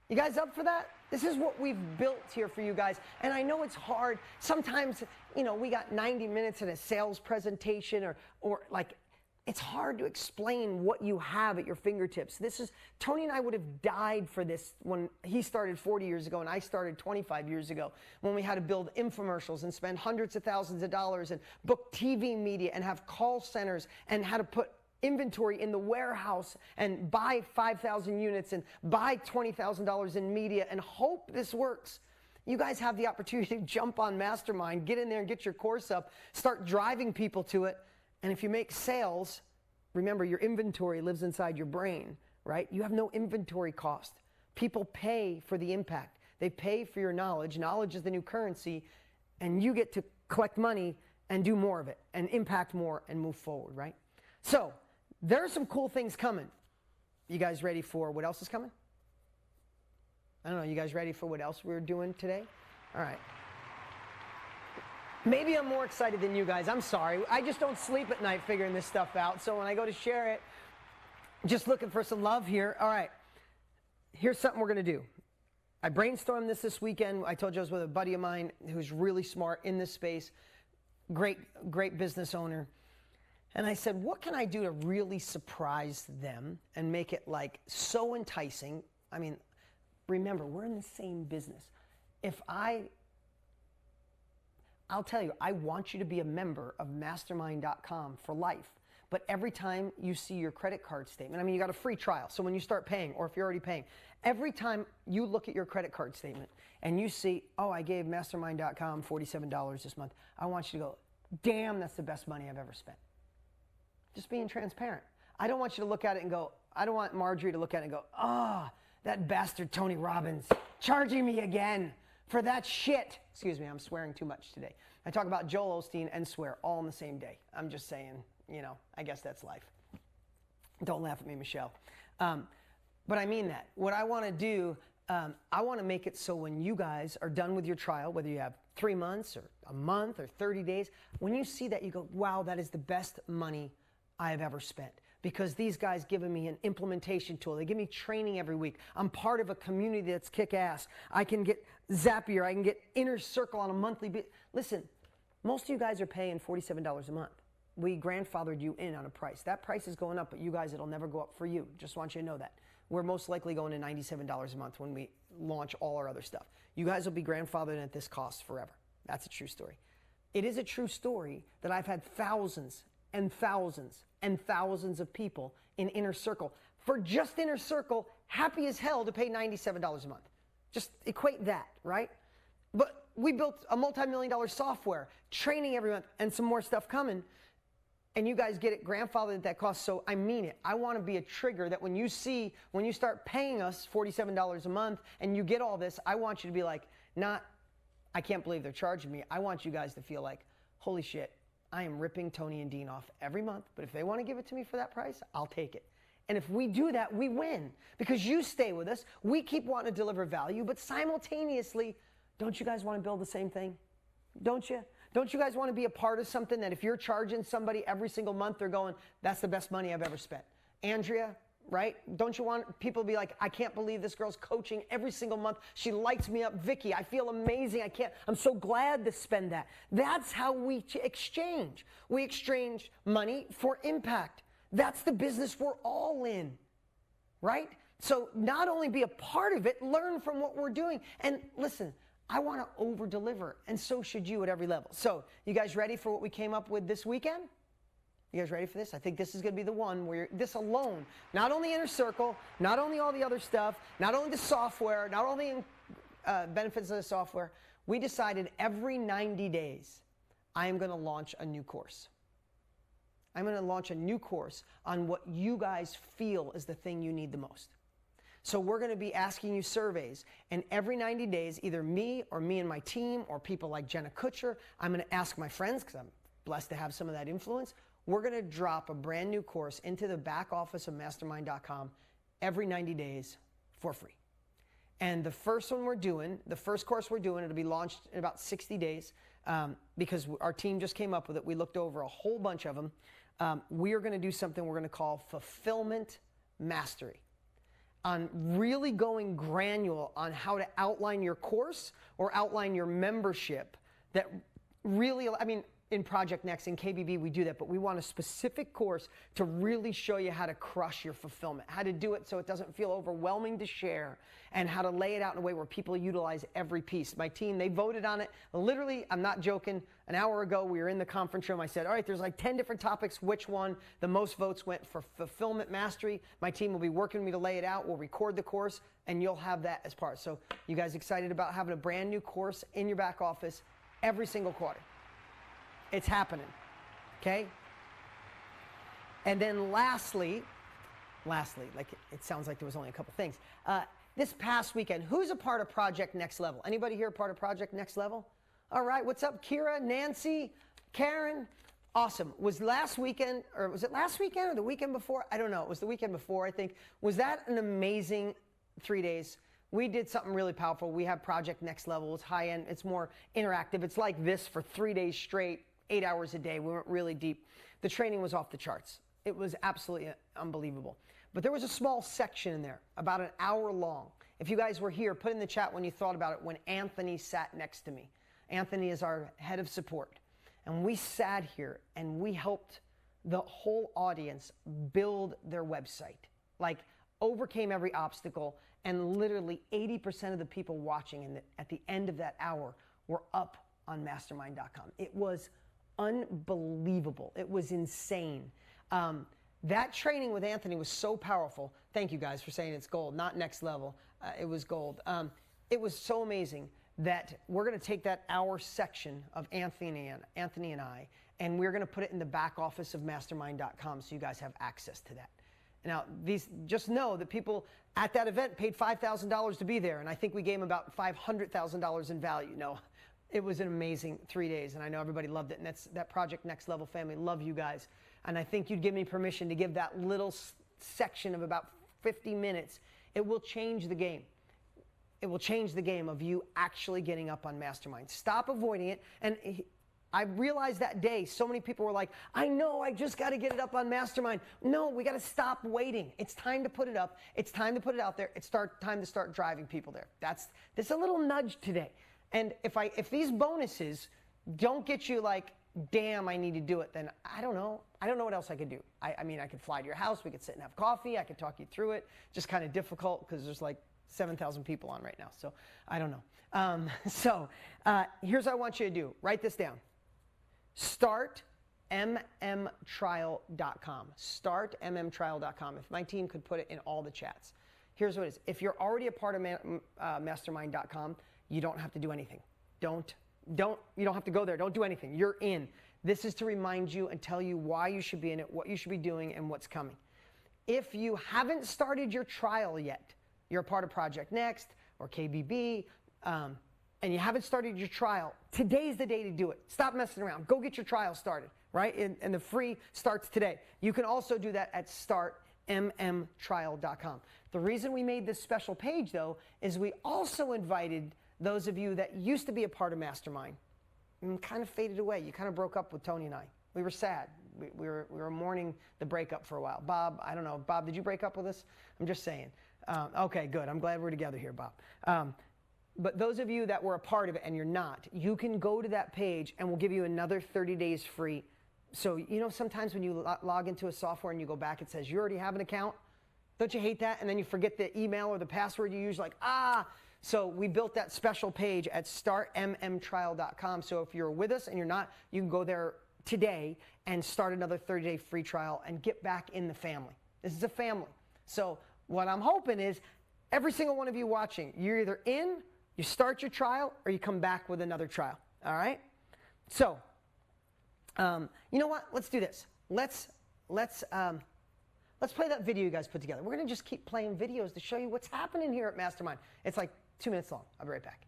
You guys up for that? This is what we've built here for you guys. And I know it's hard. Sometimes, we got 90 minutes in a sales presentation or like, it's hard to explain what you have at your fingertips. Tony and I would have died for this when he started 40 years ago and I started 25 years ago, when we had to build infomercials and spend hundreds of thousands of dollars and book TV media and have call centers and how to put inventory in the warehouse and buy 5,000 units and buy $20,000 in media and hope this works. You guys have the opportunity to jump on Mastermind, get in there and get your course up, start driving people to it. And if you make sales, remember your inventory lives inside your brain, right? You have no inventory cost. People pay for the impact. They pay for your knowledge. Knowledge is the new currency, and you get to collect money and do more of it and impact more and move forward, right? So, there are some cool things coming. You guys ready for what else is coming? I don't know, you guys ready for what else we're doing today? All right. Maybe I'm more excited than you guys. I'm sorry. I just don't sleep at night figuring this stuff out. So when I go to share it, just looking for some love here. All right. Here's something we're going to do. I brainstormed this weekend. I told you I was with a buddy of mine who's really smart in this space. Great business owner. And I said, what can I do to really surprise them and make it like so enticing? I mean, remember, we're in the same business. I'll tell you, I want you to be a member of mastermind.com for life. But every time you see your credit card statement, I mean, you got a free trial. So when you start paying, or if you're already paying, every time you look at your credit card statement and you see, oh, I gave mastermind.com $47 this month, I want you to go, damn, that's the best money I've ever spent. Just being transparent. I don't want you to look at it and go, I don't want Marjorie to look at it and go, that bastard Tony Robbins charging me again for that shit. Excuse me, I'm swearing too much today. I talk about Joel Osteen and swear all in the same day. I'm just saying, I guess that's life. Don't laugh at me, Michelle. But I mean that. What I want to do, I want to make it so when you guys are done with your trial, whether you have 3 months or a month or 30 days, when you see that, you go, wow, that is the best money I have ever spent. because these guys giving me an implementation tool. They give me training every week. I'm part of a community that's kick-ass. I can get Zapier. I can get Inner Circle on a monthly basis. Listen, most of you guys are paying $47 a month. We grandfathered you in on a price. That price is going up, but you guys, it'll never go up for you. Just want you to know that. We're most likely going to $97 a month when we launch all our other stuff. You guys will be grandfathered at this cost forever. That's a true story. It is a true story that I've had thousands and thousands and thousands of people in Inner Circle, for just Inner Circle, happy as hell to pay $97 a month. Just equate that, right? But we built a multi-million-dollar software, training every month, and some more stuff coming. And you guys get it grandfathered at that cost, so I mean it. I want to be a trigger that when you start paying us $47 a month and you get all this, I want you to be like, I can't believe they're charging me. I want you guys to feel like, holy shit, I am ripping Tony and Dean off every month, but if they want to give it to me for that price, I'll take it. And if we do that, we win because you stay with us. We keep wanting to deliver value, but simultaneously, don't you guys want to build the same thing? Don't you? Don't you guys want to be a part of something that if you're charging somebody every single month, they're going, that's the best money I've ever spent? Andrea, right? Don't you want people to be like, I can't believe this girl's coaching every single month. She lights me up. Vicky, I feel amazing. I'm so glad to spend that. That's how we exchange. We exchange money for impact. That's the business we're all in, right? So not only be a part of it, learn from what we're doing. And listen, I want to over-deliver, and so should you at every level. So you guys ready for what we came up with this weekend? You guys ready for this? I think this is going to be the one where this alone, not only Inner Circle, not only all the other stuff, not only the software, not only benefits of the software, we decided every 90 days, I am going to launch a new course. I'm going to launch a new course on what you guys feel is the thing you need the most. So we're going to be asking you surveys, and every 90 days, either me and my team or people like Jenna Kutcher, I'm going to ask my friends, because I'm blessed to have some of that influence, we're going to drop a brand new course into the back office of mastermind.com every 90 days for free. And the first course we're doing, it'll be launched in about 60 days because our team just came up with it. We looked over a whole bunch of them. We are going to do something we're going to call Fulfillment Mastery, on really going granular on how to outline your course or outline your membership that really, in Project Next, in KBB, we do that, but we want a specific course to really show you how to crush your fulfillment, how to do it so it doesn't feel overwhelming to share, and how to lay it out in a way where people utilize every piece. My team, they voted on it. Literally, I'm not joking, an hour ago, we were in the conference room. I said, all right, there's like 10 different topics. Which one? The most votes went for Fulfillment Mastery. My team will be working with me to lay it out. We'll record the course, and you'll have that as part. So you guys excited about having a brand new course in your back office every single quarter? It's happening, okay? And then lastly, like it sounds like there was only a couple things. This past weekend, who's a part of Project Next Level? Anybody here a part of Project Next Level? All right, what's up, Kira, Nancy, Karen? Awesome. Was last weekend, or was it last weekend or the weekend before? I don't know. It was the weekend before, I think. Was that an amazing 3 days? We did something really powerful. We have Project Next Level. It's high-end. It's more interactive. It's like this for 3 days straight, 8 hours a day. We went really deep. The training was off the charts. It was absolutely unbelievable. But there was a small section in there, about an hour long. If you guys were here, put in the chat when you thought about it, when Anthony sat next to me. Anthony is our head of support. And we sat here and we helped the whole audience build their website. Like, overcame every obstacle, and literally 80% of the people watching at the end of that hour were up on mastermind.com. It was unbelievable. It was insane. That training with Anthony was so powerful. Thank you guys for saying it's gold, not next level. It was gold. It was so amazing that we're going to take that hour section of Anthony and I, and we're going to put it in the back office of mastermind.com so you guys have access to that. Now, just know that people at that event paid $5,000 to be there, and I think we gave them about $500,000 in value. No, it was an amazing 3 days, and I know everybody loved it, and that Project Next Level family, love you guys. And I think you'd give me permission to give that little section of about 50 minutes. It will change the game. It will change the game of you actually getting up on Mastermind. Stop avoiding it. And I realized that day so many people were like, I know, I just got to get it up on Mastermind. No, we got to stop waiting. It's time to put it up. It's time to put it out there. It's time to start driving people there. That's a little nudge today. And if these bonuses don't get you like, damn, I need to do it, then I don't know. I don't know what else I could do. I mean, I could fly to your house. We could sit and have coffee. I could talk you through it. Just kind of difficult because there's like 7,000 people on right now. So I don't know. Here's what I want you to do. Write this down. StartMMTrial.com. StartMMTrial.com. If my team could put it in all the chats. Here's what it is. If you're already a part of Mastermind.com, you don't have to do anything. You don't have to go there. Don't do anything. You're in. This is to remind you and tell you why you should be in it, what you should be doing, and what's coming. If you haven't started your trial yet, you're a part of Project Next or KBB, and you haven't started your trial, today's the day to do it. Stop messing around. Go get your trial started, right? And the free starts today. You can also do that at StartMMTrial.com. The reason we made this special page, though, is we also invited those of you that used to be a part of Mastermind and kind of faded away. You kind of broke up with Tony and I. We were sad. We were mourning the breakup for a while. Bob, I don't know. Bob, did you break up with us? I'm just saying. Okay, good. I'm glad we're together here, Bob. But those of you that were a part of it and you're not, you can go to that page and we'll give you another 30 days free. So, you know, sometimes when you log into a software and you go back, it says you already have an account. Don't you hate that? And then you forget the email or the password you use, like, So we built that special page at StartMMTrial.com. So if you're with us and you're not, you can go there today and start another 30-day free trial and get back in the family. This is a family. So what I'm hoping is every single one of you watching, you're either in, you start your trial, or you come back with another trial. All right? So, you know what? Let's do this. Let's play that video you guys put together. We're going to just keep playing videos to show you what's happening here at Mastermind. It's like 2 minutes long. I'll be right back.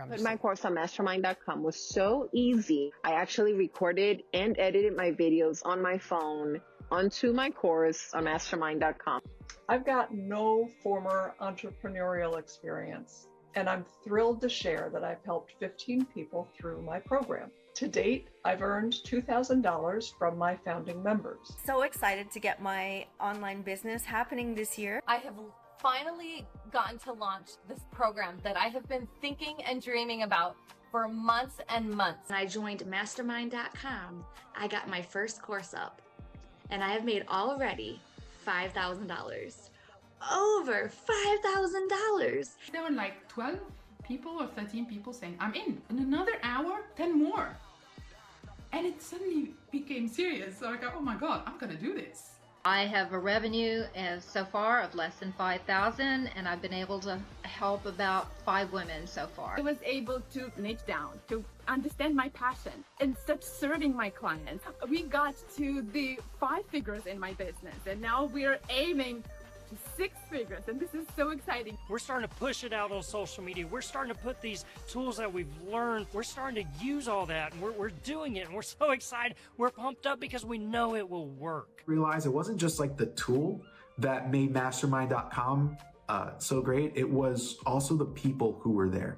But my course on mastermind.com was so easy. I actually recorded and edited my videos on my phone onto my course on mastermind.com. I've got no former entrepreneurial experience, and I'm thrilled to share that I've helped 15 people through my program. To date, I've earned $2,000 from my founding members. So excited to get my online business happening this year. I have finally gotten to launch this program that I have been thinking and dreaming about for months and months. When I joined mastermind.com, I got my first course up, and I have made already $5,000. Over $5,000. There were like 12 people or 13 people saying, I'm in another hour, 10 more. And it suddenly became serious. So I go, oh my God, I'm gonna do this. I have a revenue so far of less than 5,000, and I've been able to help about 5 women so far. I was able to niche down, to understand my passion, and start serving my clients. We got to the 5 figures in my business, and now we're aiming to 6 figures, and this is so exciting. We're starting to push it out on social media. We're starting to put these tools that we've learned, we're starting to use all that, and we're doing it, and we're so excited. We're pumped up because we know it will work. Realize it wasn't just like the tool that made mastermind.com so great. It was also the people who were there.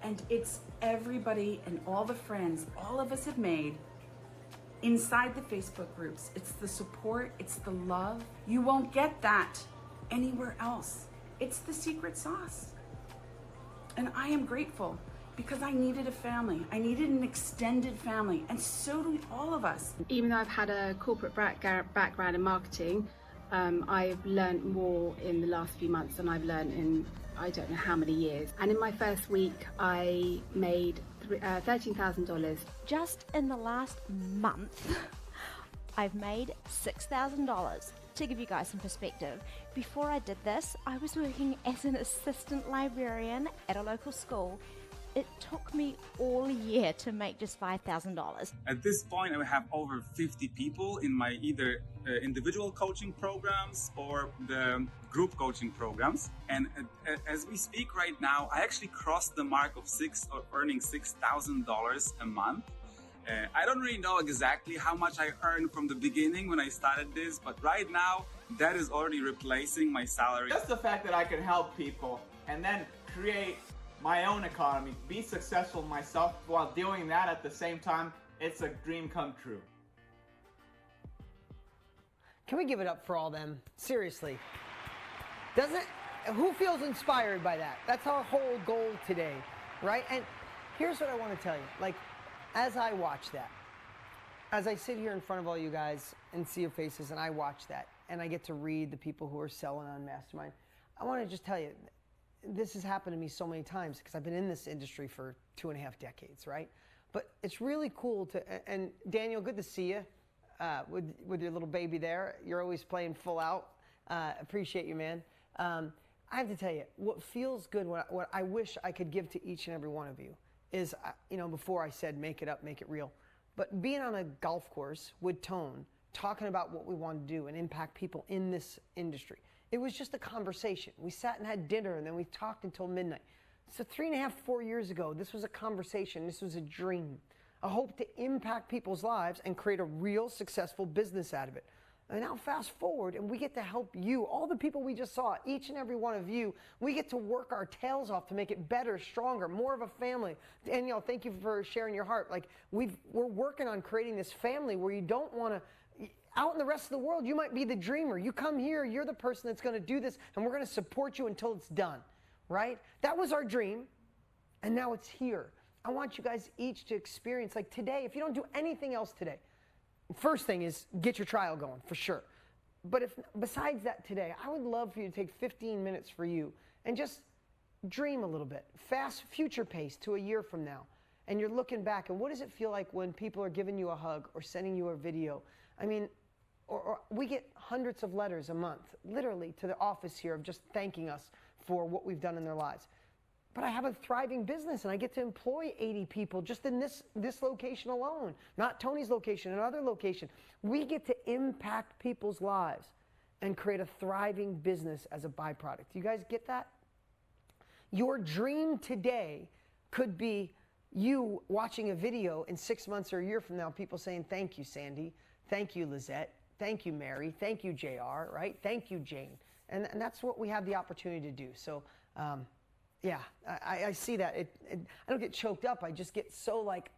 And it's everybody and all the friends all of us have made inside the Facebook groups. It's the support, it's the love. You won't get that anywhere else. It's the secret sauce. And I am grateful because I needed a family. I needed an extended family, and so do all of us. Even though I've had a corporate background in marketing, I've learned more in the last few months than I've learned in I don't know how many years. And in my first week, I made $13,000. Just in the last month, I've made $6,000. To give you guys some perspective, before I did this, I was working as an assistant librarian at a local school. It took me all year to make just $5,000. At this point, I have over 50 people in my either individual coaching programs or the group coaching programs. And as we speak right now, I actually crossed the mark of earning $6,000 a month. I don't really know exactly how much I earned from the beginning when I started this, but right now, that is already replacing my salary. Just the fact that I can help people and then create my own economy, be successful myself while doing that at the same time. It's a dream come true. Can we give it up for all them? Seriously. Who feels inspired by that? That's our whole goal today, right? And here's what I want to tell you. Like, as I watch that, as I sit here in front of all you guys and see your faces and I watch that and I get to read the people who are selling on Mastermind, I want to just tell you, this has happened to me so many times because I've been in this industry for 2.5 decades, right? But it's really cool to, and Daniel, good to see you with your little baby there. You're always playing full out. Appreciate you, man. I have to tell you, what feels good, what I wish I could give to each and every one of you is, before I said make it up, make it real, but being on a golf course with Tone, talking about what we want to do and impact people in this industry. It was just a conversation. We sat and had dinner and then we talked until midnight. So 3.5, 4 years ago, this was a conversation. This was a dream, a hope to impact people's lives and create a real successful business out of it. And now fast forward and we get to help you, all the people we just saw, each and every one of you, we get to work our tails off to make it better, stronger, more of a family. Danielle, thank you for sharing your heart. Like we're working on creating this family where you don't want to, out in the rest of the world, you might be the dreamer. You come here, you're the person that's going to do this, and we're going to support you until it's done, right? That was our dream, and now it's here. I want you guys each to experience, like today, if you don't do anything else today, first thing is get your trial going, for sure. But if besides that today, I would love for you to take 15 minutes for you and just dream a little bit. Fast future pace to a year from now. And you're looking back, and what does it feel like when people are giving you a hug or sending you a video? I mean, or we get hundreds of letters a month, literally, to the office here of just thanking us for what we've done in their lives. But I have a thriving business, and I get to employ 80 people just in this location alone, not Tony's location, another location. We get to impact people's lives and create a thriving business as a byproduct. You guys get that? Your dream today could be you watching a video in 6 months or a year from now, people saying, thank you, Sandy. Thank you, Lizette. Thank you, Mary. Thank you, JR, right? Thank you, Jane. And that's what we have the opportunity to do. So, yeah, I see that. I don't get choked up. I just get so like,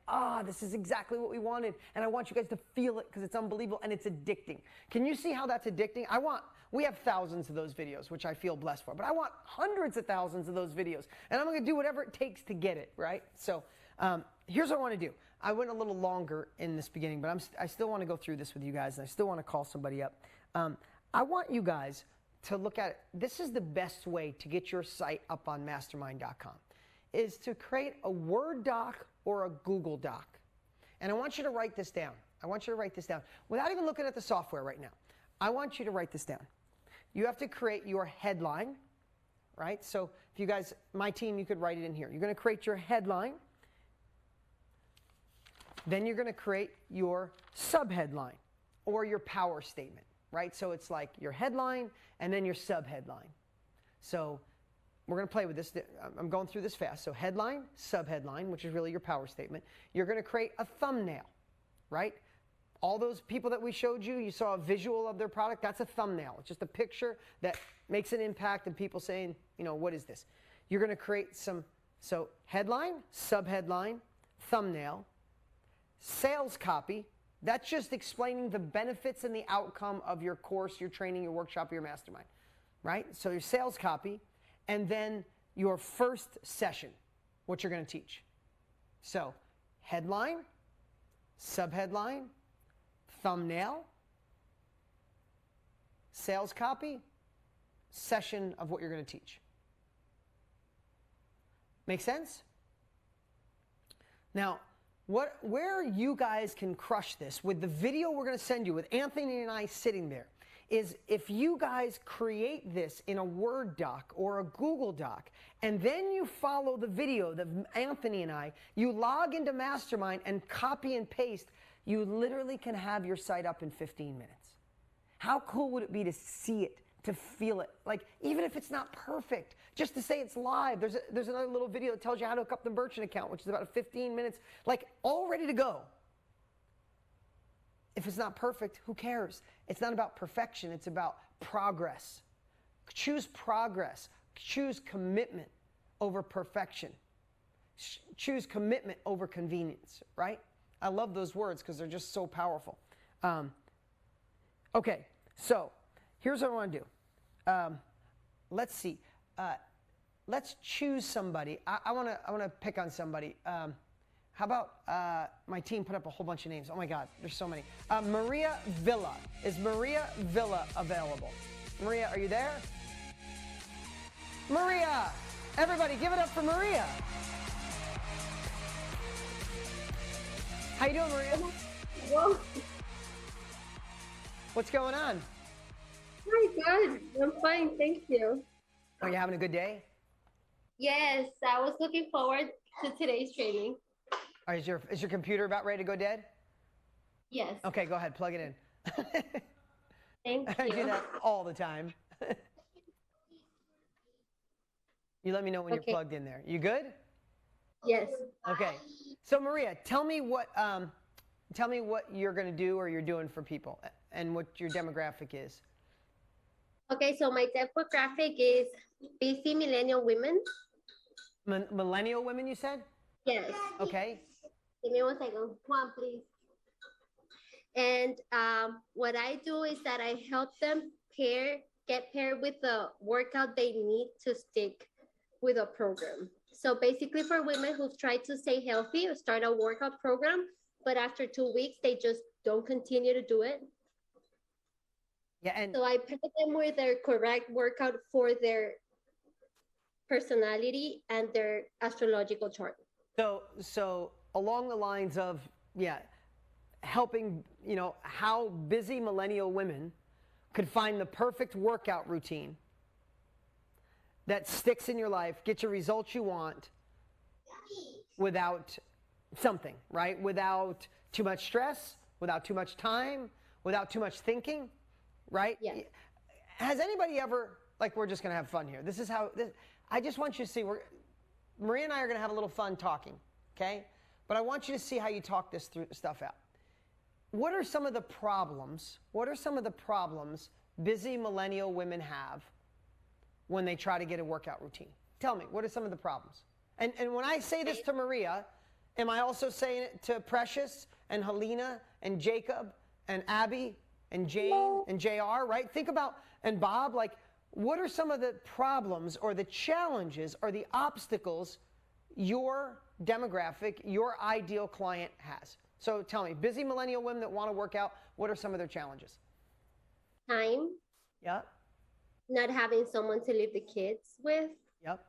this is exactly what we wanted. And I want you guys to feel it because it's unbelievable and it's addicting. Can you see how that's addicting? We have thousands of those videos, which I feel blessed for, but I want hundreds of thousands of those videos. And I'm going to do whatever it takes to get it, right? So here's what I want to do. I went a little longer in this beginning, but I still want to go through this with you guys, and I still want to call somebody up. I want you guys to look at it. This is the best way to get your site up on mastermind.com, is to create a Word doc or a Google doc. And I want you to write this down. I want you to write this down without even looking at the software right now. I want you to write this down. You have to create your headline, right? So if you guys, my team, you could write it in here. You're going to create your headline. Then you're going to create your subheadline or your power statement, right? So it's like your headline and then your subheadline. So we're going to play with this. I'm going through this fast. So headline, subheadline, which is really your power statement. You're going to create a thumbnail, right? All those people that we showed you, you saw a visual of their product. That's a thumbnail. It's just a picture that makes an impact and people saying, what is this? You're going to create so headline, subheadline, thumbnail, sales copy. That's just explaining the benefits and the outcome of your course, your training, your workshop, your mastermind, right? So your sales copy, and then your first session, what you're going to teach. So headline, subheadline, thumbnail, sales copy, session of what you're going to teach. Make sense? Now, where you guys can crush this with the video we're going to send you with Anthony and I sitting there is if you guys create this in a Word doc or a Google doc, and then you follow the video that Anthony and I, you log into Mastermind and copy and paste, you literally can have your site up in 15 minutes. How cool would it be to see it, to feel it? Like, even if it's not perfect, just to say it's live. There's another little video that tells you how to hook up the merchant account, which is about 15 minutes, like all ready to go. If it's not perfect, who cares? It's not about perfection. It's about progress. Choose progress. Choose commitment. over perfection. Choose commitment over convenience, right? I love those words because they're just so powerful. Okay, so here's what I want to do. Let's see. Let's choose somebody. I want to pick on somebody. How about my team put up a whole bunch of names? Oh my God, there's so many. Maria Villa. Is Maria Villa available? Maria, are you there? Maria! Everybody, give it up for Maria. How you doing, Maria? Whoa. What's going on? Hi, good. I'm fine, thank you. Are you having a good day? Yes, I was looking forward to today's training. Is your computer about ready to go dead? Yes. Okay, go ahead, plug it in. Thank you. I do that all the time. You let me know when you're plugged in there. You good? Yes. Okay. So Maria, tell me what you're going to do or you're doing for people and what your demographic is. Okay, so my demographic is busy millennial women. Millennial women, you said? Yes. Okay. Give me 1 second. One, please. And what I do is that I help them get paired with the workout they need to stick with a program. So basically for women who've tried to stay healthy or start a workout program, but after 2 weeks, they just don't continue to do it. Yeah, and so I pair them with their correct workout for their personality and their astrological chart. So along the lines of, helping, how busy millennial women could find the perfect workout routine that sticks in your life, get your results you want without something, right? Without too much stress, without too much time, without too much thinking, right? Yeah. Has anybody ever, we're just going to have fun here. This is how, I just want you to see, Maria and I are going to have a little fun talking, okay? But I want you to see how you talk this stuff out. What are some of the problems busy millennial women have when they try to get a workout routine? Tell me, what are some of the problems? And when I say this to Maria, am I also saying it to Precious and Helena and Jacob and Abby and Jane and JR, right? Think about, and Bob, what are some of the problems or the challenges or the obstacles your demographic, your ideal client has? So tell me, busy millennial women that want to work out, what are some of their challenges? Time. Yep. Not having someone to leave the kids with. Yep.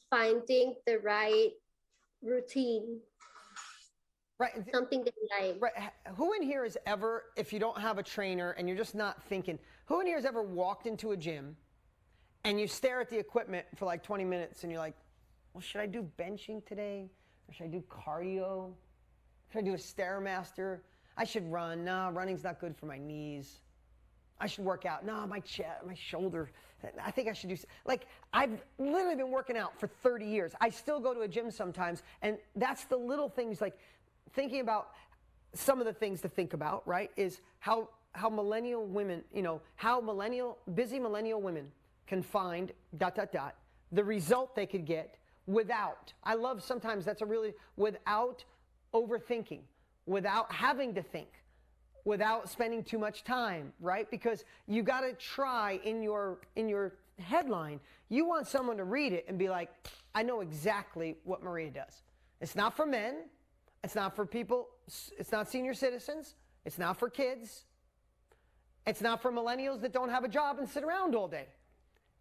Finding the right routine. Right. Something they like. Right. Who in here has ever, if you don't have a trainer and you're just not thinking, who in here has ever walked into a gym and you stare at the equipment for 20 minutes and you're like, well, should I do benching today? Or should I do cardio? Should I do a Stairmaster? I should run. No, running's not good for my knees. I should work out. No, my chest, my shoulder. I think I should do, I've literally been working out for 30 years. I still go to a gym sometimes, and that's the little things, thinking about some of the things to think about, right, is how millennial women, how busy millennial women can find ... the result they could get without, I love sometimes that's without overthinking, without having to think, without spending too much time, right? Because you got to try in your headline, you want someone to read it and be like, I know exactly what Maria does. It's not for men. It's not for people. It's not senior citizens. It's not for kids. It's not for millennials that don't have a job and sit around all day,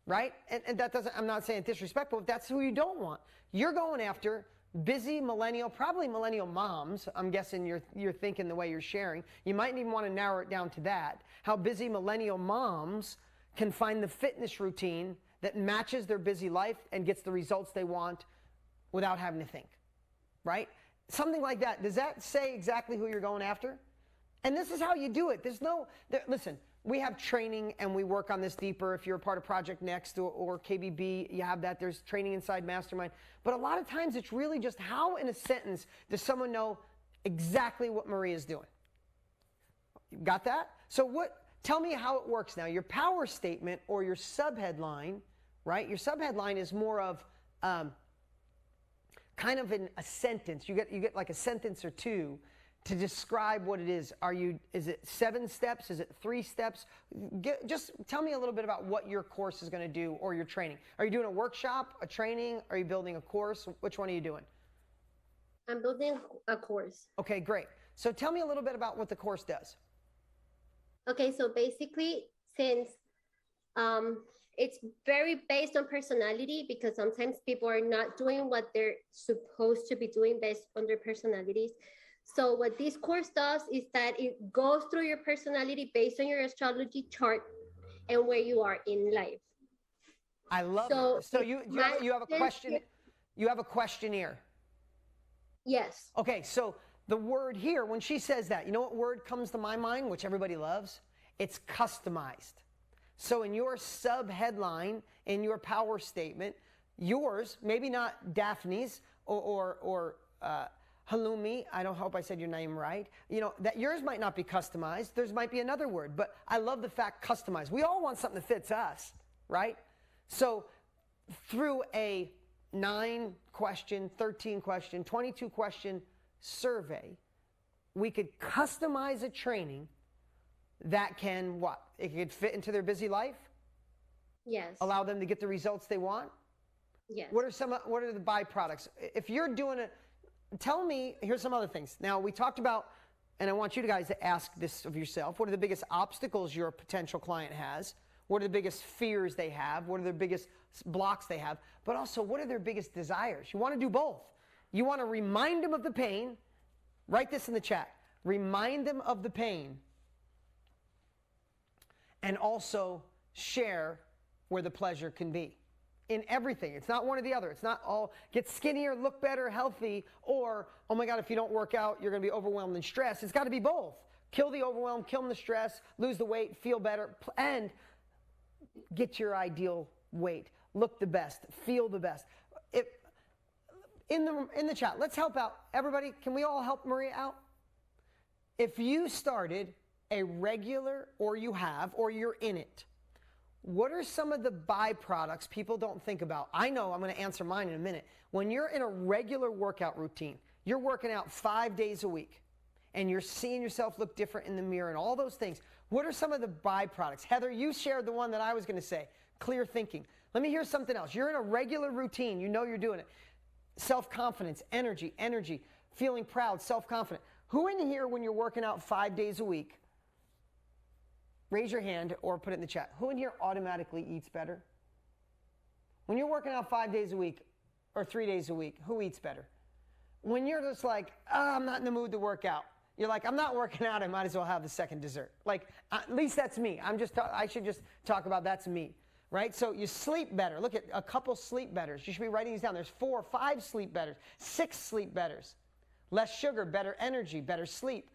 right? And that doesn't, I'm not saying disrespectful, if that's who you don't want. You're going after busy millennial, probably millennial moms. I'm guessing you're thinking the way you're sharing. You might even want to narrow it down to that. How busy millennial moms can find the fitness routine that matches their busy life and gets the results they want without having to think, right? Something like that. Does that say exactly who you're going after? And this is how you do it. Listen, we have training and we work on this deeper. If you're a part of Project Next or KBB, you have that. There's training inside Mastermind. But a lot of times it's really just how in a sentence does someone know exactly what Maria's doing? You got that? So tell me how it works now. Your power statement or your subheadline, right? Your subheadline is more of kind of in a sentence. You get like a sentence or two to describe what it is. Is it 7 steps? Is it 3 steps? Just tell me a little bit about what your course is going to do or your training. Are you doing a workshop, a training? Are you building a course? Which one are you doing? I'm building a course. Okay, great. So tell me a little bit about what the course does. Okay, so basically, since it's very based on personality, because sometimes people are not doing what they're supposed to be doing based on their personalities. So what this course does is that it goes through your personality based on your astrology chart and where you are in life. I love it. So you have a question. You have a questionnaire. Yes. Okay, so the word here, when she says that, you know what word comes to my mind, which everybody loves? It's customized. So in your sub-headline, in your power statement, yours, maybe not Daphne's or Halloumi, I don't hope I said your name right, you know, that yours might not be customized. Theirs might be another word, but I love the fact customized. We all want something that fits us, right? So through a 9-question, 13-question, 22-question survey, we could customize a training that can what? It could fit into their busy life? Yes. Allow them to get the results they want? Yes. What are the byproducts? If you're doing it, tell me, here's some other things. Now, we talked about, and I want you guys to ask this of yourself, what are the biggest obstacles your potential client has? What are the biggest fears they have? What are their biggest blocks they have? But also, what are their biggest desires? You want to do both. You want to remind them of the pain. Write this in the chat. Remind them of the pain. And also share where the pleasure can be. In everything. It's not one or the other. It's not all get skinnier, look better, healthy, or, oh my God, if you don't work out, you're going to be overwhelmed and stressed. It's got to be both. Kill the overwhelm, kill the stress, lose the weight, feel better, and get your ideal weight. Look the best, feel the best. In the chat, let's help out. Everybody, can we all help Maria out? If you started a regular, or you have, or you're in it, what are some of the byproducts people don't think about? I know, I'm going to answer mine in a minute. When you're in a regular workout routine, you're working out 5 days a week, and you're seeing yourself look different in the mirror and all those things, what are some of the byproducts? Heather, you shared the one that I was going to say, clear thinking. Let me hear something else. You're in a regular routine. You know you're doing it. Self-confidence, energy, feeling proud, self-confident. Who in here, when you're working out 5 days a week, raise your hand or put it in the chat. Who in here automatically eats better? When you're working out 5 days a week or 3 days a week, who eats better? When you're just like, oh, I'm not in the mood to work out. You're like, I'm not working out. I might as well have the second dessert. Like, at least that's me. I should just talk about that's me, right? So you sleep better. Look at a couple sleep betters. You should be writing these down. There's 4 or 5 sleep betters, 6 sleep betters. Less sugar, better energy, better sleep.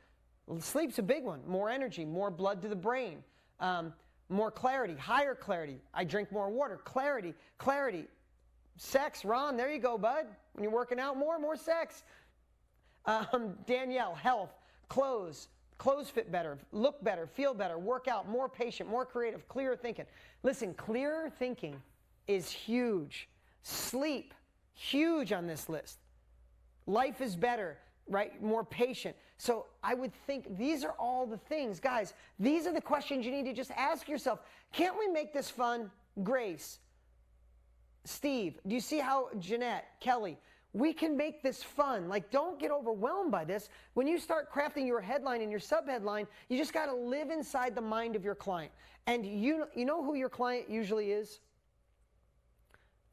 Sleep's a big one. More energy, more blood to the brain, more clarity, higher clarity. I drink more water. Clarity. Sex, Ron, there you go, bud. When you're working out more sex. Danielle, health, clothes fit better, look better, feel better, work out, more patient, more creative, clearer thinking. Listen, clearer thinking is huge. Sleep, huge on this list. Life is better, right? More patient. So I would think these are all the things. Guys, these are the questions you need to just ask yourself. Can't we make this fun? Grace, Steve, do you see how Jeanette, Kelly, we can make this fun. Like, don't get overwhelmed by this. When you start crafting your headline and your subheadline, you just got to live inside the mind of your client. And you know who your client usually is?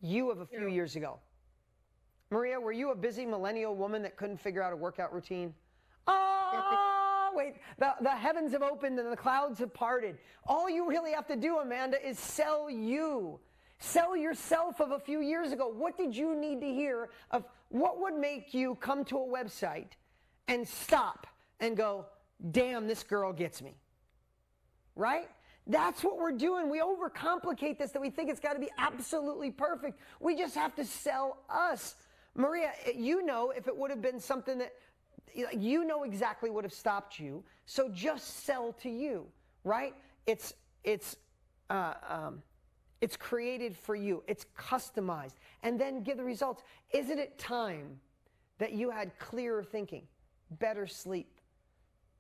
You of a few years ago. Maria, were you a busy millennial woman that couldn't figure out a workout routine? Oh, wait, the heavens have opened and the clouds have parted. All you really have to do, Amanda, is sell you. Sell yourself of a few years ago. What did you need to hear of what would make you come to a website and stop and go, damn, this girl gets me, right? That's what we're doing. We overcomplicate this that we think it's got to be absolutely perfect. We just have to sell us. Maria, you know if it would have been something that, you know exactly what would have stopped you. So just sell to you, right? It's It's created for you. It's customized. And then give the results. Isn't it time that you had clearer thinking, better sleep?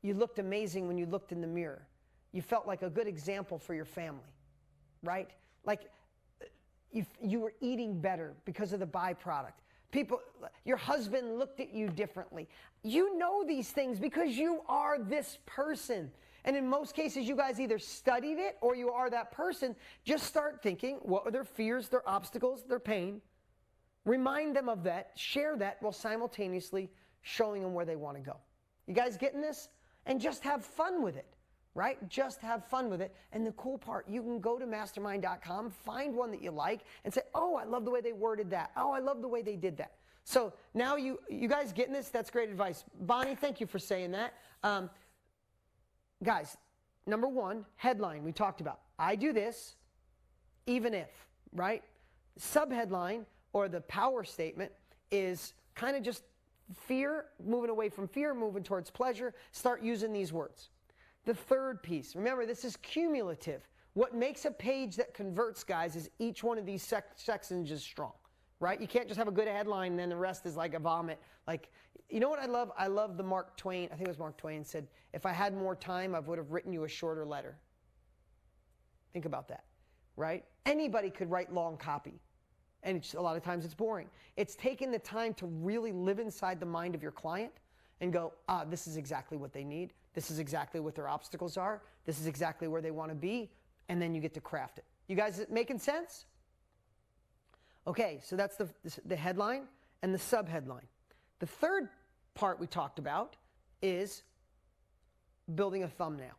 You looked amazing when you looked in the mirror. You felt like a good example for your family, right? Like you were eating better because of the byproduct. People, your husband looked at you differently. You know these things because you are this person. And in most cases, you guys either studied it or you are that person. Just start thinking, what are their fears, their obstacles, their pain? Remind them of that. Share that while simultaneously showing them where they want to go. You guys getting this? And just have fun with it, right? Just have fun with it. And the cool part, you can go to mastermind.com, find one that you like, and say, oh, I love the way they worded that. Oh, I love the way they did that. So now you guys getting this? That's great advice. Bonnie, thank you for saying that. Guys, number one, headline we talked about. I do this, even if, right? Subheadline or the power statement is kind of just fear, moving away from fear, moving towards pleasure. Start using these words. The third piece, remember, this is cumulative. What makes a page that converts, guys, is each one of these sections is strong, right? You can't just have a good headline and then the rest is like a vomit. Like, you know what I love? I love the Mark Twain, I think it was Mark Twain said, if I had more time, I would have written you a shorter letter. Think about that, right? Anybody could write long copy. And a lot of times it's boring. It's taking the time to really live inside the mind of your client and go, this is exactly what they need. This is exactly what their obstacles are. This is exactly where they want to be. And then you get to craft it. You guys making sense? Okay, so that's the headline and the subheadline. The third part we talked about is building a thumbnail.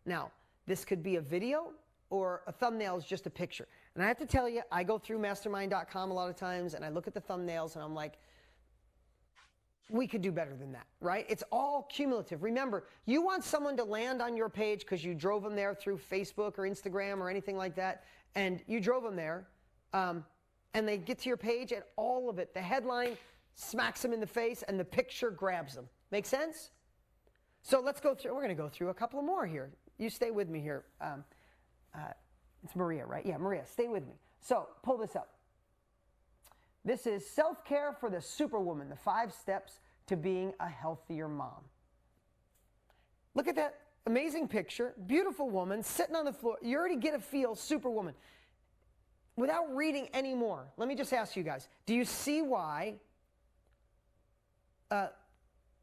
Now, this could be a video or a thumbnail is just a picture. And I have to tell you, I go through mastermind.com a lot of times and I look at the thumbnails and I'm like, we could do better than that, right? It's all cumulative. Remember, you want someone to land on your page because you drove them there through Facebook or Instagram or anything like that, and you drove them there, and they get to your page and all of it, the headline smacks them in the face and the picture grabs them. Make sense? So let's go through, we're going to go through a couple more here. You stay with me here. It's Maria, right? Yeah, Maria, stay with me. So pull this up. This is Self-Care for the Superwoman, the 5 steps to being a healthier mom. Look at that amazing picture. Beautiful woman sitting on the floor. You already get a feel, Superwoman. Without reading any more, let me just ask you guys, do you see why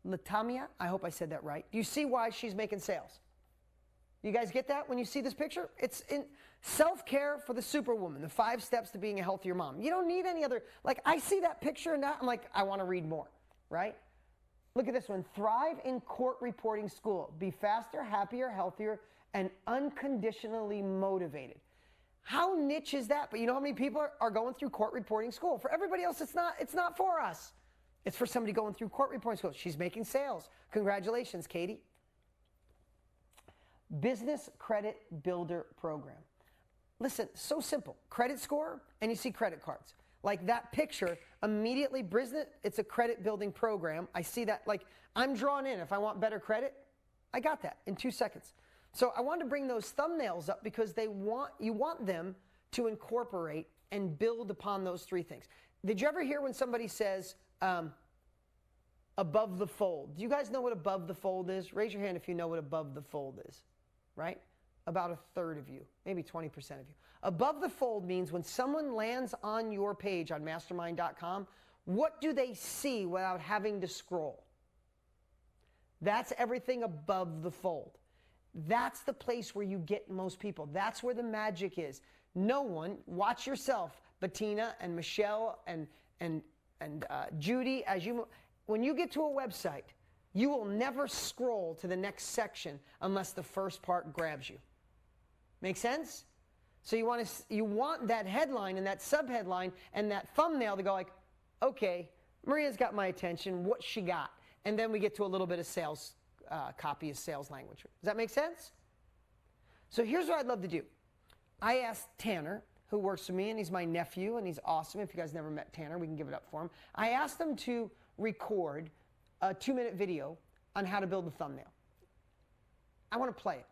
Latamia, I hope I said that right. Do you see why she's making sales? You guys get that when you see this picture? It's in Self-Care for the Superwoman, the 5 steps to being a healthier mom. You don't need any other, like I see that picture and that, I'm like, I want to read more, right? Look at this one, Thrive in Court Reporting School. Be faster, happier, healthier, and unconditionally motivated. How niche is that? But you know how many people are going through court reporting school? For everybody else, it's not for us. It's for somebody going through court reporting school. She's making sales. Congratulations, Katie. Business Credit Builder Program. Listen, so simple. Credit score, and you see credit cards. Like that picture, immediately, it's a credit building program. I see that, like, I'm drawn in. If I want better credit, I got that in 2 seconds. So I wanted to bring those thumbnails up because you want them to incorporate and build upon those 3 things. Did you ever hear when somebody says, above the fold? Do you guys know what above the fold is? Raise your hand if you know what above the fold is, right? About a third of you, maybe 20% of you. Above the fold means when someone lands on your page on mastermind.com, what do they see without having to scroll? That's everything above the fold. That's the place where you get most people. That's where the magic is. No one, watch yourself, Bettina and Michelle and Judy, when you get to a website, you will never scroll to the next section unless the first part grabs you. Make sense? So you want that headline and that subheadline and that thumbnail to go like, okay, Maria's got my attention. What's she got? And then we get to a little bit of sales copy of sales language. Does that make sense? So here's what I'd love to do. I asked Tanner, who works with me, and he's my nephew, and he's awesome. If you guys never met Tanner, we can give it up for him. I asked him to record a 2-minute video on how to build a thumbnail. I want to play it,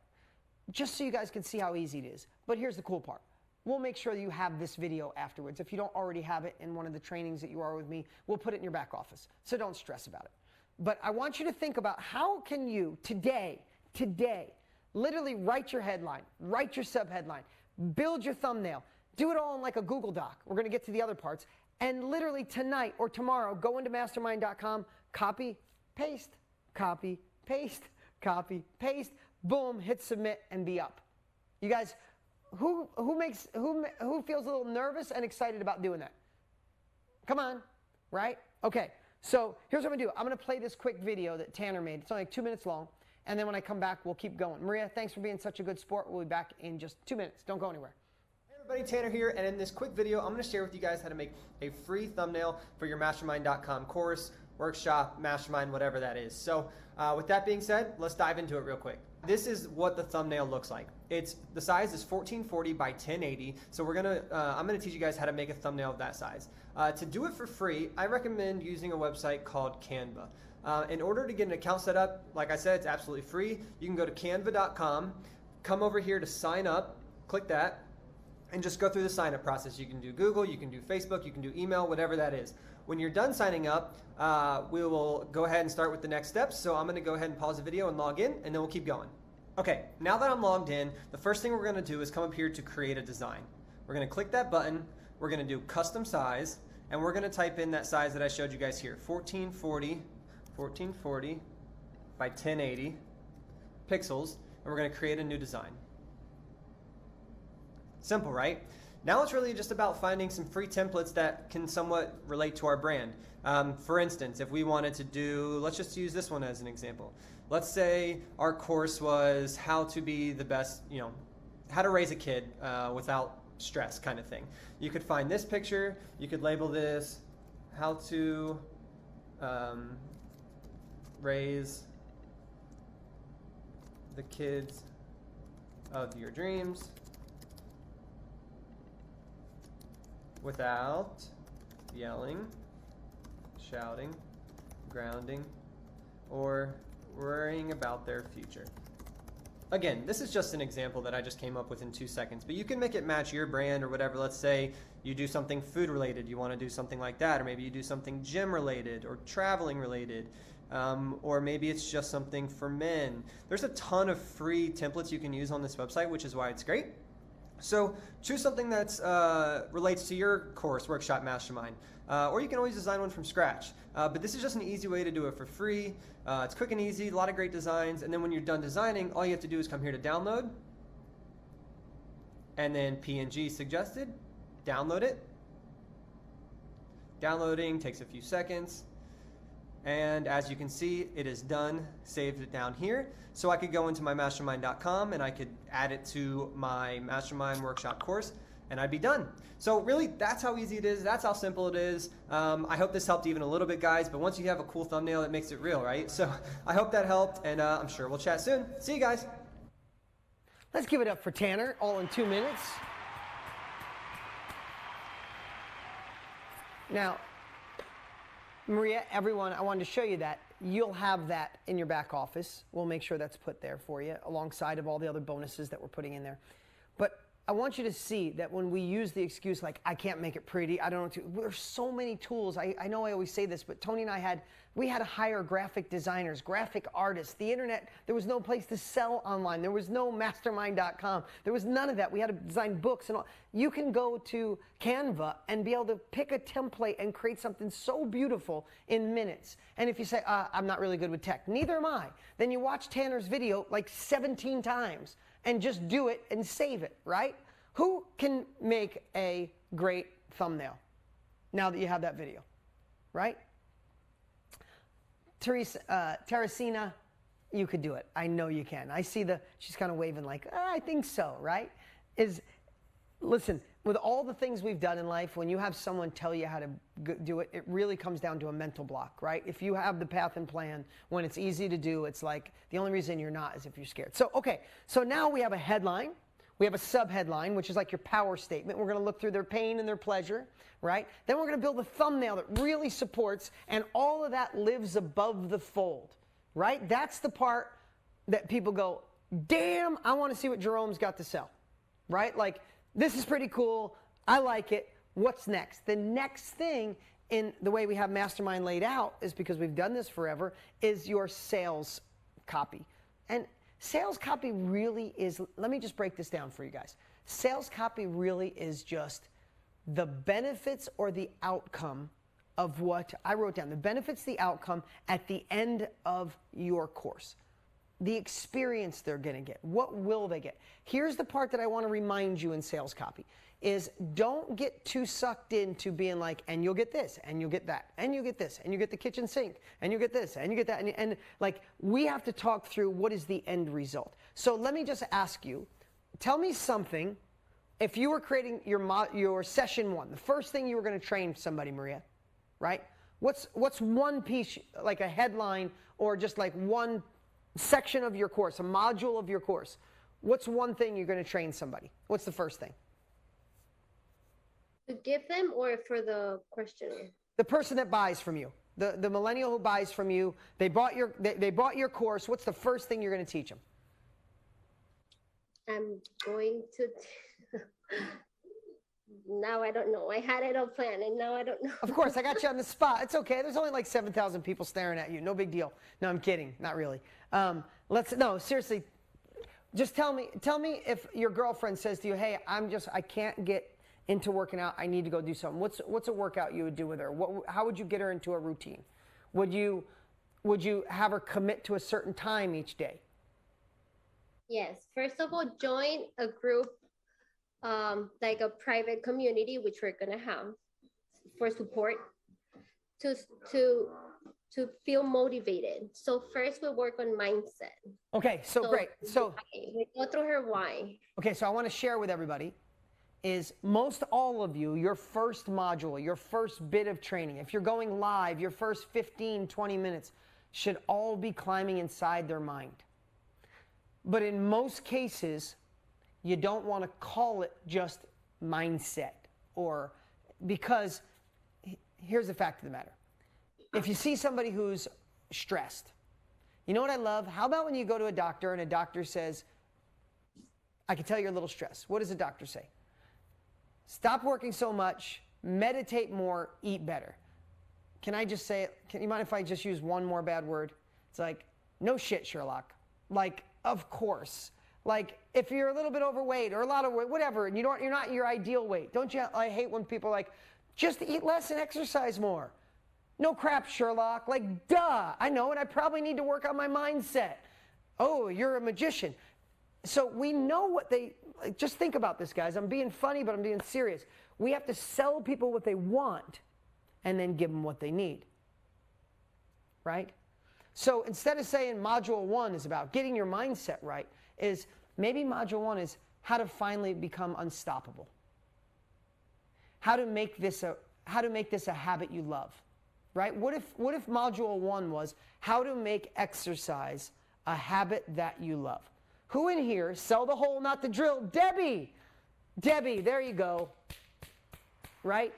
just so you guys can see how easy it is. But here's the cool part. we'll make sure that you have this video afterwards. If you don't already have it in one of the trainings that you are with me, we'll put it in your back office. So don't stress about it. But I want you to think about how can you today, literally write your headline, write your subheadline, build your thumbnail, do it all in like a Google Doc. We're going to get to the other parts. And literally tonight or tomorrow, go into mastermind.com, copy, paste, copy, paste, copy, paste, boom, hit submit and be up. You guys, who feels a little nervous and excited about doing that? Come on, right? Okay, so here's what I'm gonna do. I'm gonna play this quick video that Tanner made. It's only like 2 minutes long. And then when I come back, we'll keep going. Maria, thanks for being such a good sport. We'll be back in just 2 minutes. Don't go anywhere. Hey everybody, Tanner here, and in this quick video, I'm going to share with you guys how to make a free thumbnail for your mastermind.com course, workshop, mastermind, whatever that is. So with that being said, let's dive into it real quick. This is what the thumbnail looks like. The size is 1440 by 1080. So I'm gonna teach you guys how to make a thumbnail of that size. To do it for free, I recommend using a website called Canva. In order to get an account set up, like I said, it's absolutely free. You can go to canva.com, come over here to sign up, click that, and just go through the sign up process. You can do Google, you can do Facebook, you can do email, whatever that is. When you're done signing up, we will go ahead and start with the next steps. So I'm gonna go ahead and pause the video and log in, and then we'll keep going. Okay, now that I'm logged in, the first thing we're gonna do is come up here to create a design. We're gonna click that button, we're gonna do custom size, and we're gonna type in that size that I showed you guys here, 1440 by 1080 pixels, and we're gonna create a new design. Simple, right? Now it's really just about finding some free templates that can somewhat relate to our brand. For instance, if we wanted to do, let's just use this one as an example. Let's say our course was how to be the best, how to raise a kid without stress kind of thing. You could find this picture, you could label this, how to raise the kids of your dreams without yelling, shouting, grounding, or worrying about their future. Again, this is just an example that I just came up with in 2 seconds, but you can make it match your brand or whatever. Let's say you do something food related, you want to do something like that, or maybe you do something gym related or traveling related, or maybe it's just something for men. There's a ton of free templates you can use on this website, which is why it's great. So choose something that relates to your course, workshop, mastermind, or you can always design one from scratch. But this is just an easy way to do it for free. It's quick and easy, a lot of great designs, and then when you're done designing, all you have to do is come here to download, and then PNG suggested, download it. Downloading takes a few seconds, and as you can see, it is done, saved it down here. So I could go into my mastermind.com and I could add it to my mastermind workshop course, and I'd be done. So really, that's how easy it is. That's how simple it is. I hope this helped even a little bit, guys, but once you have a cool thumbnail, it makes it real, right? So I hope that helped, and I'm sure we'll chat soon. See you guys. Let's give it up for Tanner, all in 2 minutes. Now, Maria, everyone, I wanted to show you that. You'll have that in your back office. We'll make sure that's put there for you, alongside of all the other bonuses that we're putting in there. But I want you to see that when we use the excuse like, I can't make it pretty, I don't know, there's so many tools. I know I always say this, but Tony and I had to hire graphic designers, graphic artists. The internet, there was no place to sell online. There was no mastermind.com. There was none of that. We had to design books and all. You can go to Canva and be able to pick a template and create something so beautiful in minutes. And if you say, I'm not really good with tech, neither am I, then you watch Tanner's video like 17 times and just do it and save it, right? Who can make a great thumbnail now that you have that video, right? Teresina, you could do it. I know you can. I see she's kind of waving like, I think so, right? Listen, with all the things we've done in life, when you have someone tell you how to do it, it really comes down to a mental block, right? If you have the path and plan, when it's easy to do, it's like the only reason you're not is if you're scared. So, okay, so now we have a headline. We have a subheadline, which is like your power statement. We're going to look through their pain and their pleasure, right? Then we're going to build a thumbnail that really supports, and all of that lives above the fold, right? That's the part that people go, damn, I want to see what Jerome's got to sell, right? Like, this is pretty cool. I like it. What's next? The next thing in the way we have Mastermind laid out is, because we've done this forever, is your sales copy. And sales copy really is, let me just break this down for you guys. Sales copy really is just the benefits or the outcome of what I wrote down. The benefits, the outcome at the end of your course. The experience they're going to get. What will they get? Here's the part that I want to remind you in sales copy is don't get too sucked into being like, and you'll get this, and you'll get that, and you get this, and you get the kitchen sink, and you get this, and you get that. And like, we have to talk through what is the end result. So let me just ask you, tell me something. If you were creating your session one, the first thing you were going to train somebody, Maria, right? What's one piece, like a headline or just like one section of your course, a module of your course? What's one thing you're going to train somebody? What's the first thing? To give them, or for the questioner? The person that buys from you, the millennial who buys from you, they bought your course. What's the first thing you're going to teach them? I'm going to. Now I don't know. I had it all planned, and now I don't know. Of course, I got you on the spot. It's okay. There's only like 7,000 people staring at you. No big deal. No, I'm kidding. Not really. No, seriously. Just tell me if your girlfriend says to you, "Hey, I can't get into working out. I need to go do something." What's a workout you would do with her? How would you get her into a routine? Would you have her commit to a certain time each day? Yes. First of all, join a group, like a private community, which we're gonna have for support to feel motivated. So first we work on mindset. Okay, so great. So we go through her why. Okay, so I want to share with everybody is most all of you, your first module, your first bit of training, if you're going live, your first 15, 20 minutes should all be climbing inside their mind. But in most cases, you don't want to call it just mindset, or because here's the fact of the matter. If you see somebody who's stressed, you know what I love? How about when you go to a doctor and a doctor says, "I can tell you're a little stressed." What does the doctor say? "Stop working so much, meditate more, eat better." Can I just say it? Can you mind if I just use one more bad word? It's like, no shit, Sherlock. Like, of course. Like, if you're a little bit overweight or a lot of weight, whatever, and you're not your ideal weight. Don't you? I hate when people are like, just eat less and exercise more. No crap, Sherlock. Like, duh. I know, and I probably need to work on my mindset. Oh, you're a magician. So we know what they, just think about this, guys. I'm being funny, but I'm being serious. We have to sell people what they want and then give them what they need. Right? So instead of saying module 1 is about getting your mindset right, is maybe module 1 is how to finally become unstoppable. How to make this a habit you love. Right? What if module 1 was how to make exercise a habit that you love? Who in here, sell the hole, not the drill? Debbie! Debbie, there you go. Right?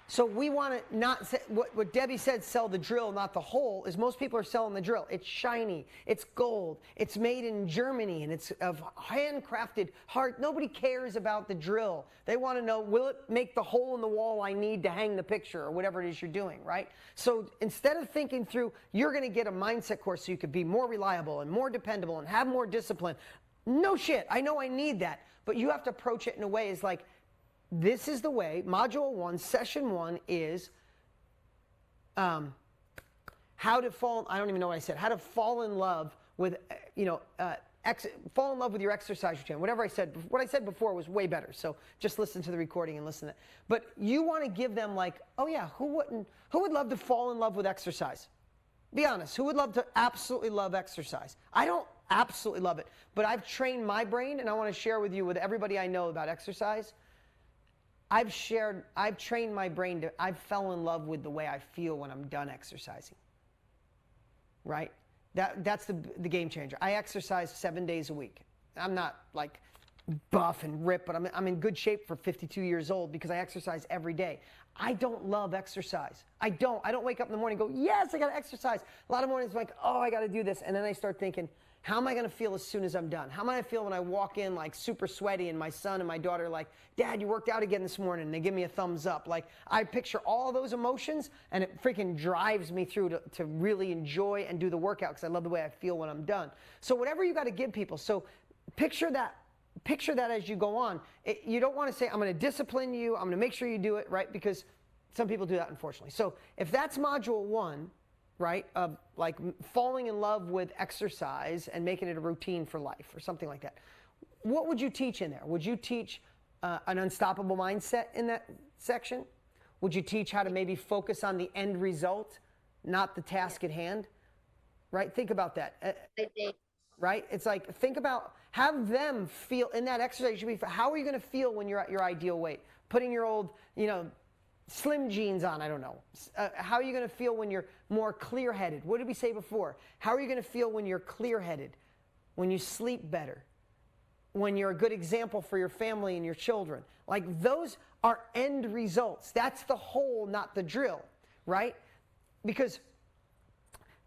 So we want to not say, what Debbie said, sell the drill, not the hole, is most people are selling the drill. It's shiny, it's gold, it's made in Germany, and it's of handcrafted heart. Nobody cares about the drill. They want to know, will it make the hole in the wall I need to hang the picture, or whatever it is you're doing, right? So instead of thinking through, you're going to get a mindset course so you could be more reliable and more dependable and have more discipline. No shit, I know I need that. But you have to approach it in a way is like, this is the way, module 1, session 1 is how to fall, I don't even know what I said, how to fall in love with, fall in love with your exercise routine. Whatever I said, what I said before was way better. So just listen to the recording and listen to it. But you want to give them like, oh yeah, who would love to fall in love with exercise? Be honest, who would love to absolutely love exercise? I don't absolutely love it, but I've trained my brain, and I want to share with you, with everybody I know about exercise. I've trained my brain I fell in love with the way I feel when I'm done exercising. Right? That's the game changer. I exercise 7 days a week. I'm not like buff and ripped, but I'm in good shape for 52 years old because I exercise every day. I don't love exercise. I don't wake up in the morning and go, yes, I got to exercise. A lot of mornings I'm like, oh, I got to do this. And then I start thinking, How am I going to feel as soon as I'm done? How am I going to feel when I walk in like super sweaty and my son and my daughter are like, Dad, you worked out again this morning, and they give me a thumbs up. Like, I picture all those emotions, and it freaking drives me through to really enjoy and do the workout because I love the way I feel when I'm done. So whatever you got to give people. So picture that as you go on. You don't want to say, I'm going to discipline you, I'm going to make sure you do it, right? Because some people do that, unfortunately. So if that's module 1, right, of like falling in love with exercise and making it a routine for life or something like that, what would you teach in there? Would you teach an unstoppable mindset in that section? Would you teach how to maybe focus on the end result, not the task at hand? Right? Think about that. Right? It's like, think about, have them feel in that exercise. Should be, how are you going to feel when you're at your ideal weight? Putting your old, slim jeans on, I don't know. How are you going to feel when you're more clear-headed? What did we say before? How are you going to feel when you're clear-headed? When you sleep better? When you're a good example for your family and your children? Like, those are end results. That's the whole, not the drill, right? Because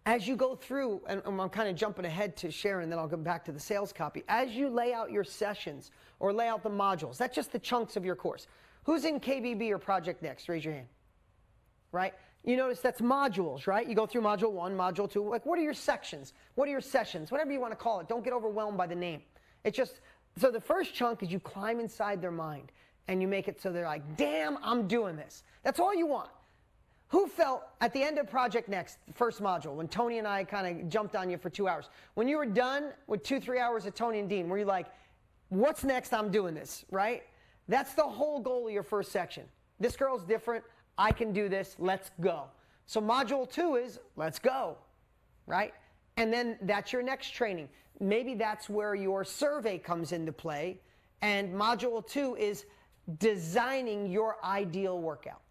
as you go through, and I'm kind of jumping ahead to Sharon, then I'll go back to the sales copy. As you lay out your sessions or lay out the modules, that's just the chunks of your course. Who's in KBB or Project Next? Raise your hand. Right? You notice that's modules, right? You go through module 1, module 2. Like, what are your sections? What are your sessions? Whatever you want to call it. Don't get overwhelmed by the name. It's just, so the first chunk is you climb inside their mind and you make it so they're like, damn, I'm doing this. That's all you want. Who felt at the end of Project Next, the first module, when Tony and I kind of jumped on you for 2 hours, when you were done with 2-3 hours of Tony and Dean, were you like, what's next? I'm doing this, right? That's the whole goal of your first section. This girl's different. I can do this. Let's go. So module 2 is let's go, right? And then that's your next training. Maybe that's where your survey comes into play. And module 2 is designing your ideal workout,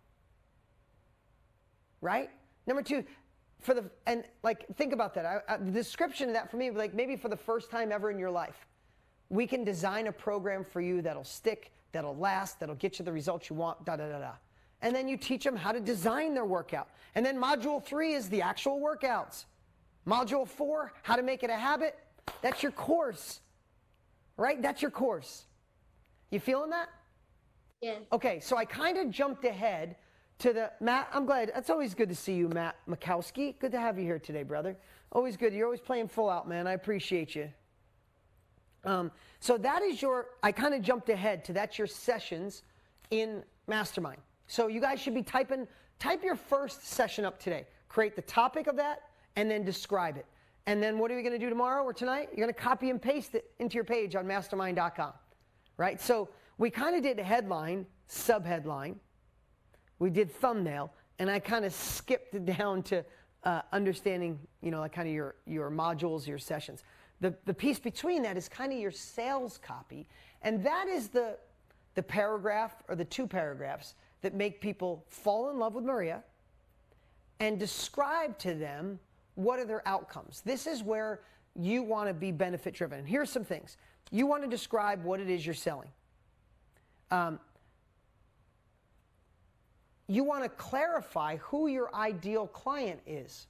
right? Number 2, think about that. The description of that for me, like maybe for the first time ever in your life, we can design a program for you that'll stick, that'll last, that'll get you the results you want, da-da-da-da. And then you teach them how to design their workout. And then module 3 is the actual workouts. Module 4, how to make it a habit. That's your course, right? That's your course. You feeling that? Yeah. Okay, so I kind of jumped ahead to the, Matt, I'm glad. It's always good to see you, Matt Makowski. Good to have you here today, brother. Always good. You're always playing full out, man. I appreciate you. So that is I kind of jumped ahead to that's your sessions in Mastermind. So you guys should be type your first session up today. Create the topic of that and then describe it. And then what are we going to do tomorrow or tonight? You're going to copy and paste it into your page on mastermind.com, right? So we kind of did headline, subheadline. We did thumbnail, and I kind of skipped it down to understanding, like kind of your modules, your sessions. The piece between that is kind of your sales copy, and that is the paragraph or the 2 paragraphs that make people fall in love with Maria and describe to them what are their outcomes. This is where you want to be benefit driven. And here's some things. You want to describe what it is you're selling. You want to clarify who your ideal client is.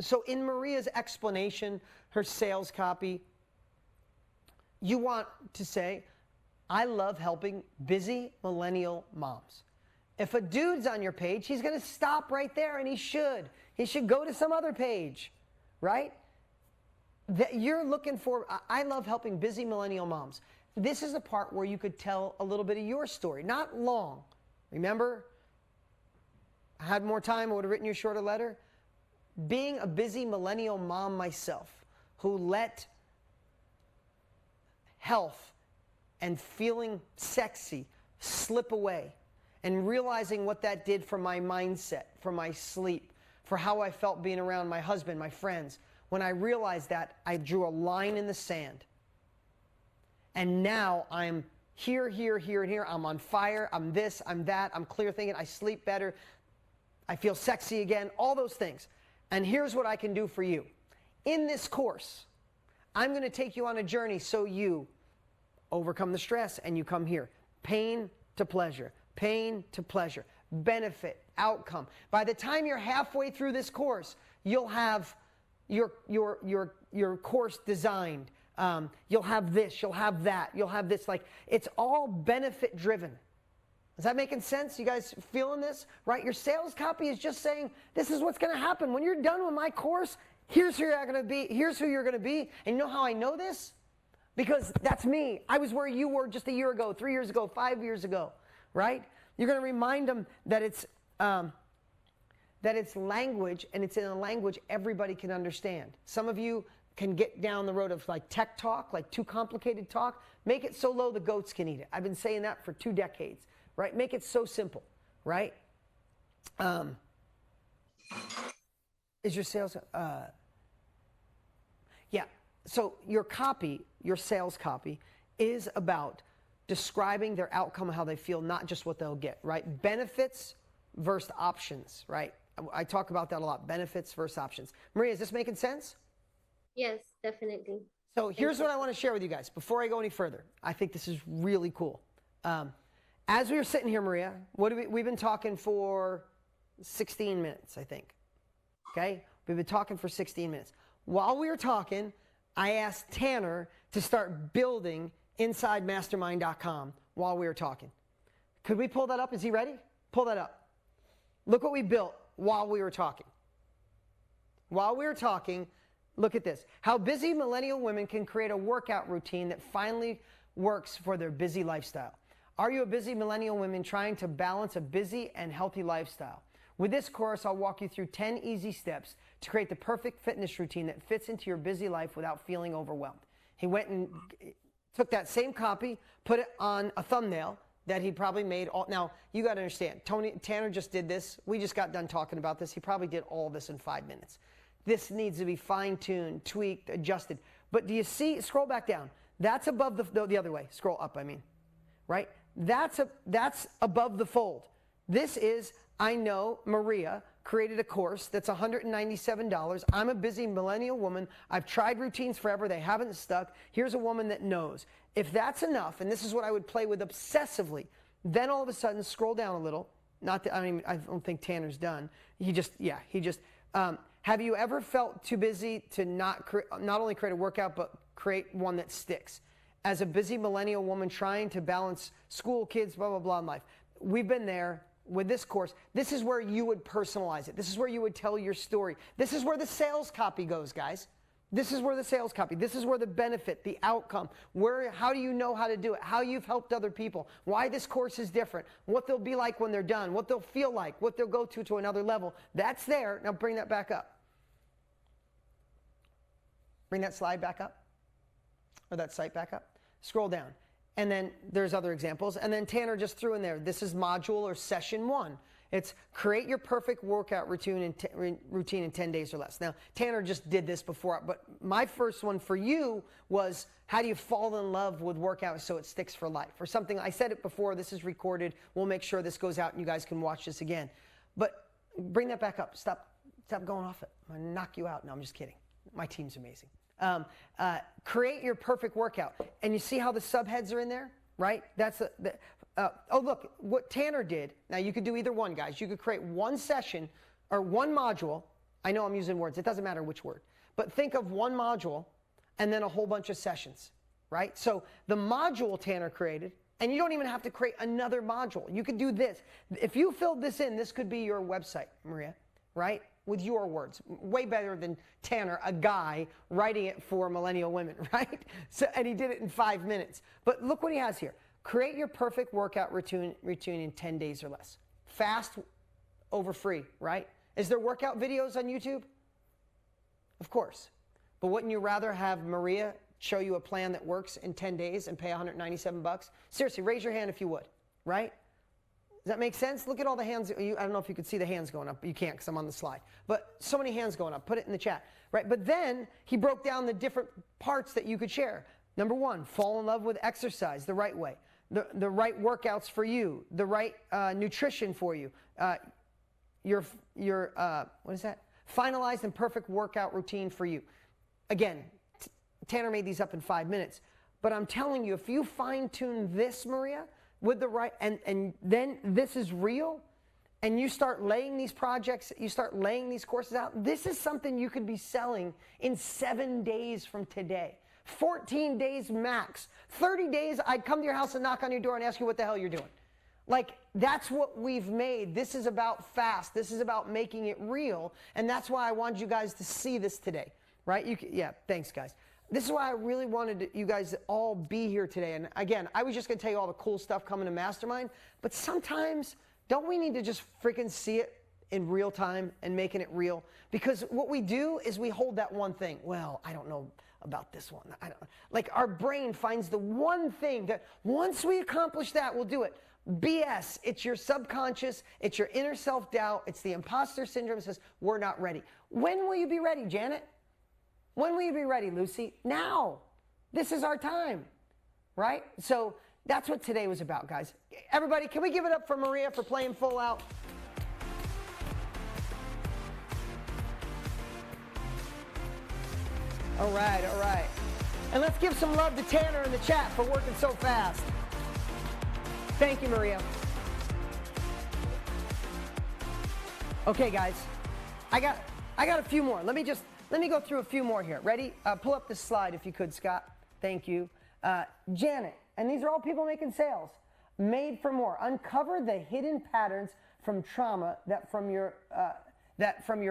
So in Maria's explanation, her sales copy, you want to say, I love helping busy millennial moms. If a dude's on your page, he's going to stop right there, and he should. He should go to some other page, right? That you're looking for, I love helping busy millennial moms. This is a part where you could tell a little bit of your story, not long. Remember, I had more time, I would have written you a shorter letter. Being a busy millennial mom myself, who let health and feeling sexy slip away, and realizing what that did for my mindset, for my sleep, for how I felt being around my husband, my friends. When I realized that, I drew a line in the sand. And now I'm here, here, here, and here. I'm on fire. I'm this, I'm that. I'm clear thinking. I sleep better. I feel sexy again. All those things. And here's what I can do for you. In this course, I'm going to take you on a journey so you overcome the stress and you come here. Pain to pleasure. Pain to pleasure. Benefit, outcome. By the time you're halfway through this course, you'll have your course designed. You'll have this, you'll have that, you'll have this. Like, it's all benefit driven. Is that making sense? You guys feeling this? Right? Your sales copy is just saying, this is what's going to happen. When you're done with my course, here's who you're going to be. Here's who you're going to be. And you know how I know this? Because that's me. I was where you were just a year ago, 3 years ago, 5 years ago, right? You're going to remind them that it's language, and it's in a language everybody can understand. Some of you can get down the road of like tech talk, like too complicated talk. Make it so low the goats can eat it. I've been saying that for 2 decades, right? Make it so simple, right? Is your sales, yeah. So your copy, your sales copy, is about describing their outcome and how they feel, not just what they'll get, right? Benefits versus options, right? I talk about that a lot, benefits versus options. Maria, is this making sense? Yes, definitely. So here's what I want to share with you guys before I go any further. I think this is really cool. As we were sitting here, Maria, we've been talking for 16 minutes, I think. Okay? We've been talking for 16 minutes. While we were talking, I asked Tanner to start building inside mastermind.com while we were talking. Could we pull that up? Is he ready? Pull that up. Look what we built while we were talking. While we were talking, look at this. How busy millennial women can create a workout routine that finally works for their busy lifestyle. Are you a busy millennial woman trying to balance a busy and healthy lifestyle? With this course, I'll walk you through 10 easy steps to create the perfect fitness routine that fits into your busy life without feeling overwhelmed. He went and took that same copy, put it on a thumbnail that he probably made. Now, you got to understand, Tanner just did this. We just got done talking about this. He probably did all this in 5 minutes. This needs to be fine-tuned, tweaked, adjusted. But do you see, scroll back down. That's above the other way. Scroll up, I mean, right? That's above the fold. This is, I know Maria created a course that's $197. I'm a busy millennial woman. I've tried routines forever. They haven't stuck. Here's a woman that knows. If that's enough, and this is what I would play with obsessively, then all of a sudden scroll down a little. Not that, I mean, I don't think Tanner's done. Have you ever felt too busy to not only create a workout, but create one that sticks? As a busy millennial woman trying to balance school, kids, blah, blah, blah in life. We've been there with this course. This is where you would personalize it. This is where you would tell your story. This is where the sales copy goes, guys. This is where the sales copy, this is where the benefit, the outcome, how do you know how to do it, how you've helped other people, why this course is different, what they'll be like when they're done, what they'll feel like, what they'll go to another level. That's there. Now bring that back up. Bring that slide back up, or that site back up. Scroll down. And then there's other examples. And then Tanner just threw in there, this is module or session 1. It's create your perfect workout routine in 10 days or less. Now, Tanner just did this before, but my first one for you was how do you fall in love with workouts so it sticks for life? Or something, I said it before, this is recorded. We'll make sure this goes out and you guys can watch this again. But bring that back up. Stop going off it. I'm going to knock you out. No, I'm just kidding. My team's amazing. Create your perfect workout. And you see how the subheads are in there, right? That's oh, look, what Tanner did. Now, you could do either one, guys. You could create one session or one module. I know I'm using words. It doesn't matter which word. But think of one module and then a whole bunch of sessions, right? So the module Tanner created, and you don't even have to create another module. You could do this. If you filled this in, this could be your website, Maria, right? With your words. Way better than Tanner, a guy, writing it for millennial women, right? So, and he did it in 5 minutes. But look what he has here. Create your perfect workout routine in 10 days or less. Fast over free, right? Is there workout videos on YouTube? Of course. But wouldn't you rather have Maria show you a plan that works in 10 days and pay $197? Seriously, raise your hand if you would, right? Does that make sense? Look at all the hands. I don't know if you could see the hands going up. You can't because I'm on the slide. But so many hands going up. Put it in the chat, right? But then he broke down the different parts that you could share. Number 1, fall in love with exercise the right way. The right workouts for you, the right nutrition for you, your what is that? Finalized and perfect workout routine for you. Again, Tanner made these up in 5 minutes, but I'm telling you, if you fine tune this, Maria, with the right, and then this is real, and you start laying these projects, you start laying these courses out, this is something you could be selling in 7 days from today. 14 days max. 30 days, I'd come to your house and knock on your door and ask you what the hell you're doing. Like, that's what we've made. This is about fast. This is about making it real. And that's why I wanted you guys to see this today, right? Yeah, thanks, guys. This is why I really wanted you guys to all be here today. And again, I was just going to tell you all the cool stuff coming to Mastermind. But sometimes, don't we need to just freaking see it in real time and making it real? Because what we do is we hold that one thing. Well, I don't know about this one. Like, our brain finds the one thing that once we accomplish that, we'll do it. BS. It's your subconscious. It's your inner self-doubt. It's the imposter syndrome that says, we're not ready. When will you be ready, Janet? When will you be ready, Lucy? Now. This is our time, right? So that's what today was about, guys. Everybody, can we give it up for Maria for playing full out? All right, all right. And let's give some love to Tanner in the chat for working so fast. Thank you, Maria. Okay, guys, I got a few more. Let me go through a few more here. Ready? Pull up the slide if you could, Scott. Thank you. Janet, and these are all people making sales. Made for more. Uncover the hidden patterns from trauma that from your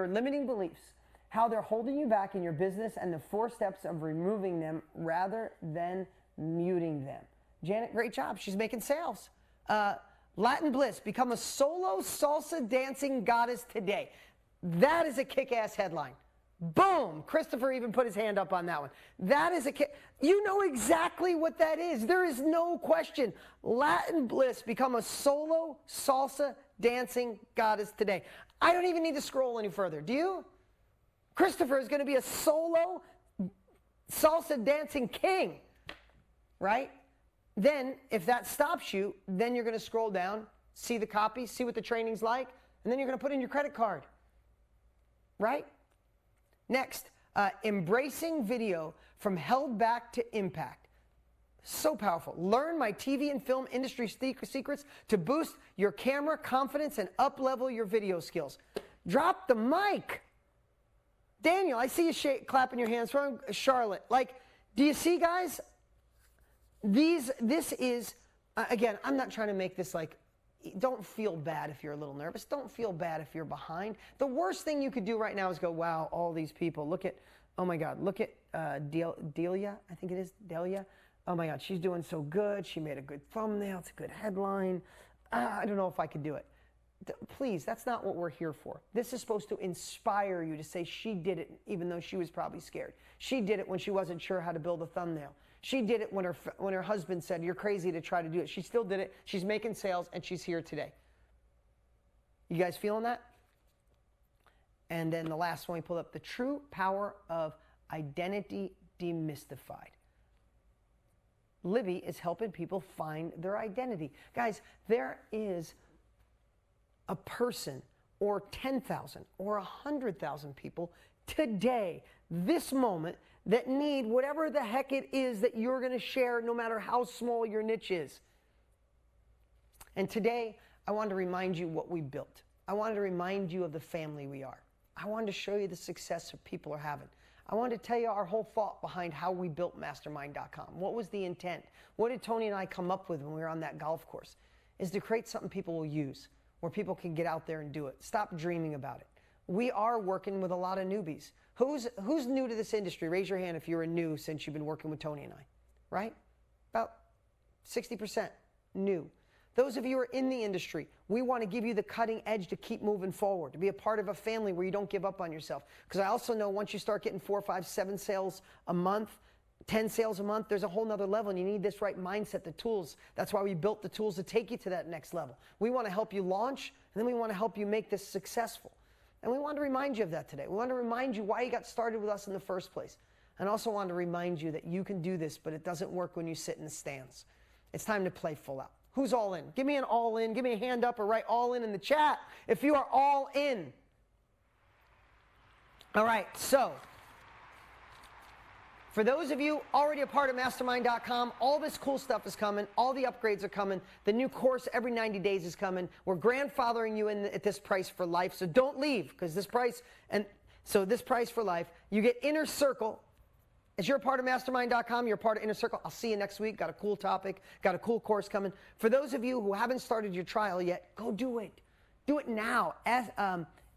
limiting beliefs, how they're holding you back in your business, and the 4 steps of removing them rather than muting them. Janet, great job. She's making sales. Latin Bliss, become a solo salsa dancing goddess today. That is a kick-ass headline. Boom. Christopher even put his hand up on that one. That is a kick. You know exactly what that is. There is no question. Latin Bliss, become a solo salsa dancing goddess today. I don't even need to scroll any further. Do you? Christopher is going to be a solo salsa dancing king, right? Then, if that stops you, then you're going to scroll down, see the copy, see what the training's like, and then you're going to put in your credit card, right? Next, embracing video from held back to impact. So powerful. Learn my TV and film industry secrets to boost your camera confidence and up-level your video skills. Drop the mic. Daniel, I see you clapping your hands from Charlotte. Like, do you see, guys? This is, again, I'm not trying to make this like, don't feel bad if you're a little nervous. Don't feel bad if you're behind. The worst thing you could do right now is go, wow, all these people. Look at, oh my God, look at Delia, I think it is, Delia. Oh my God, she's doing so good. She made a good thumbnail. It's a good headline. I don't know if I could do it. Please, that's not what we're here for. This is supposed to inspire you to say she did it even though she was probably scared. She did it when she wasn't sure how to build a thumbnail. She did it when her husband said, you're crazy to try to do it. She still did it. She's making sales, and she's here today. You guys feeling that? And then the last one we pulled up, the true power of identity demystified. Libby is helping people find their identity. Guys, there is a person or 10,000 or 100,000 people today, this moment, that need whatever the heck it is that you're going to share, no matter how small your niche is. And today, I wanted to remind you what we built. I wanted to remind you of the family we are. I wanted to show you the success that people are having. I wanted to tell you our whole thought behind how we built Mastermind.com. What was the intent? What did Tony and I come up with when we were on that golf course? Is to create something people will use, where people can get out there and do it. Stop dreaming about it. We are working with a lot of newbies. Who's new to this industry? Raise your hand if you're new since you've been working with Tony and I, right? About 60% new. Those of you who are in the industry, we want to give you the cutting edge to keep moving forward, to be a part of a family where you don't give up on yourself. Because I also know once you start getting 4, 5, 7 sales a month, 10 sales a month, there's a whole nother level, and you need this right mindset, the tools. That's why we built the tools to take you to that next level. We want to help you launch, and then we want to help you make this successful. And we wanted to remind you of that today. We wanted to remind you why you got started with us in the first place. And also wanted to remind you that you can do this, but it doesn't work when you sit in the stands. It's time to play full out. Who's all in? Give me an all in. Give me a hand up or write all in the chat if you are all in. All right, so For those of you already a part of Mastermind.com, all this cool stuff is coming. All the upgrades are coming. The new course every 90 days is coming. We're grandfathering you in at this price for life. So don't leave, because this price, this price for life, you get Inner Circle. As you're a part of Mastermind.com, you're a part of Inner Circle. I'll see you next week. Got a cool topic, got a cool course coming. For those of you who haven't started your trial yet, go do it. Do it now.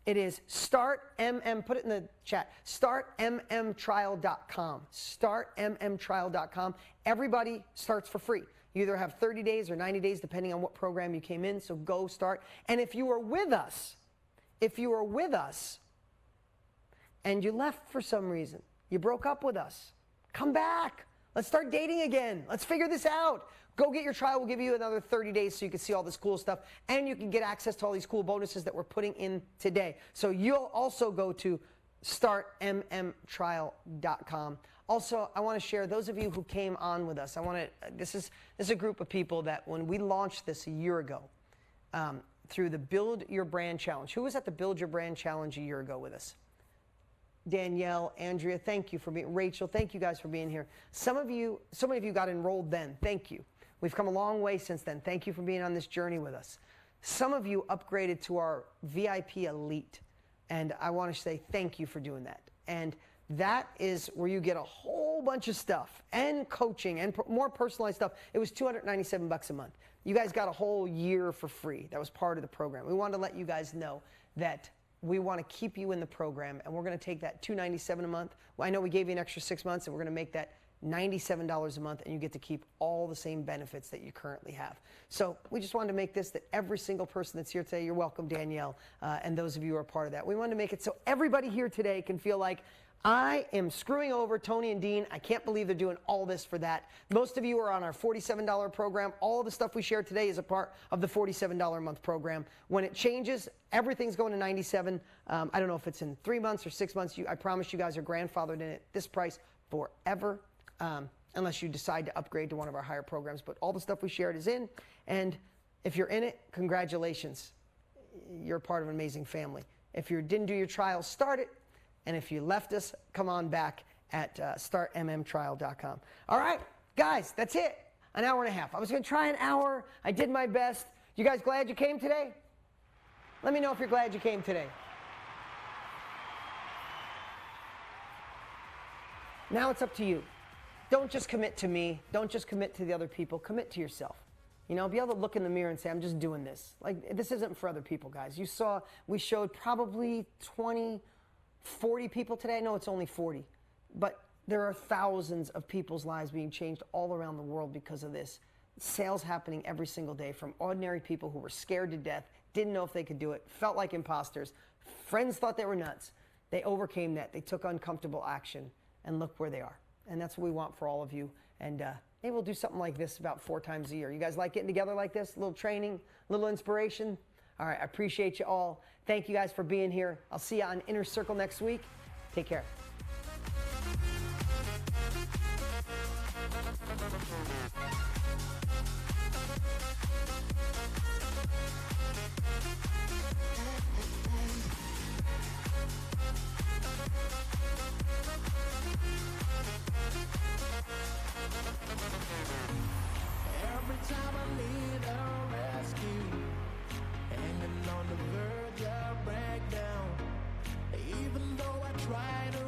It is put it in the chat, startmmtrial.com. Startmmtrial.com. Everybody starts for free. You either have 30 days or 90 days, depending on what program you came in, so go start. And if you are with us, and you left for some reason, you broke up with us, come back. Let's start dating again. Let's figure this out. Go get your trial. We'll give you another 30 days so you can see all this cool stuff. And you can get access to all these cool bonuses that we're putting in today. So you'll also go to startmmtrial.com. Also, I want to share those of you who came on with us. This is a group of people that when we launched this a year ago through the Build Your Brand Challenge. Who was at the Build Your Brand Challenge a year ago with us? Danielle, Andrea, thank you for being, Rachel, thank you guys for being here. So many of you got enrolled then. Thank you. We've come a long way since then. Thank you for being on this journey with us. Some of you upgraded to our VIP Elite, and I want to say thank you for doing that. And that is where you get a whole bunch of stuff and coaching and more personalized stuff. It was $297 a month. You guys got a whole year for free. That was part of the program. We wanted to let you guys know that we want to keep you in the program, and we're going to take that $297 a month. Well, I know we gave you an extra 6 months, and we're going to make that $97 a month, and you get to keep all the same benefits that you currently have. So we just wanted to make this that every single person that's here today, you're welcome, Danielle, and those of you who are part of that. We wanted to make it so everybody here today can feel like, I am screwing over Tony and Dean. I can't believe they're doing all this for that. Most of you are on our $47 program. All the stuff we shared today is a part of the $47 a month program. When it changes, everything's going to $97. I don't know if it's in 3 months or 6 months. I promise you guys are grandfathered in at this price forever, unless you decide to upgrade to one of our higher programs. But all the stuff we shared is in. And if you're in it, congratulations. You're part of an amazing family. If you didn't do your trial, start it. And if you left us, come on back at startmmtrial.com. All right, guys, that's it. An hour and a half. I was going to try an hour. I did my best. You guys glad you came today? Let me know if you're glad you came today. Now it's up to you. Don't just commit to me. Don't just commit to the other people. Commit to yourself. You know, be able to look in the mirror and say, I'm just doing this. Like, this isn't for other people, guys. You saw, we showed probably 40 people today. No, it's only 40. But there are thousands of people's lives being changed all around the world because of this. Sales happening every single day from ordinary people who were scared to death, didn't know if they could do it, felt like imposters. Friends thought they were nuts. They overcame that. They took uncomfortable action, and look where they are. And that's what we want for all of you. And maybe we'll do something like this about 4 times a year. You guys like getting together like this? A little training, a little inspiration? All right, I appreciate you all. Thank you guys for being here. I'll see you on Inner Circle next week. Take care. Every time I need a rescue, hanging on the verge of breakdown. Even though I try to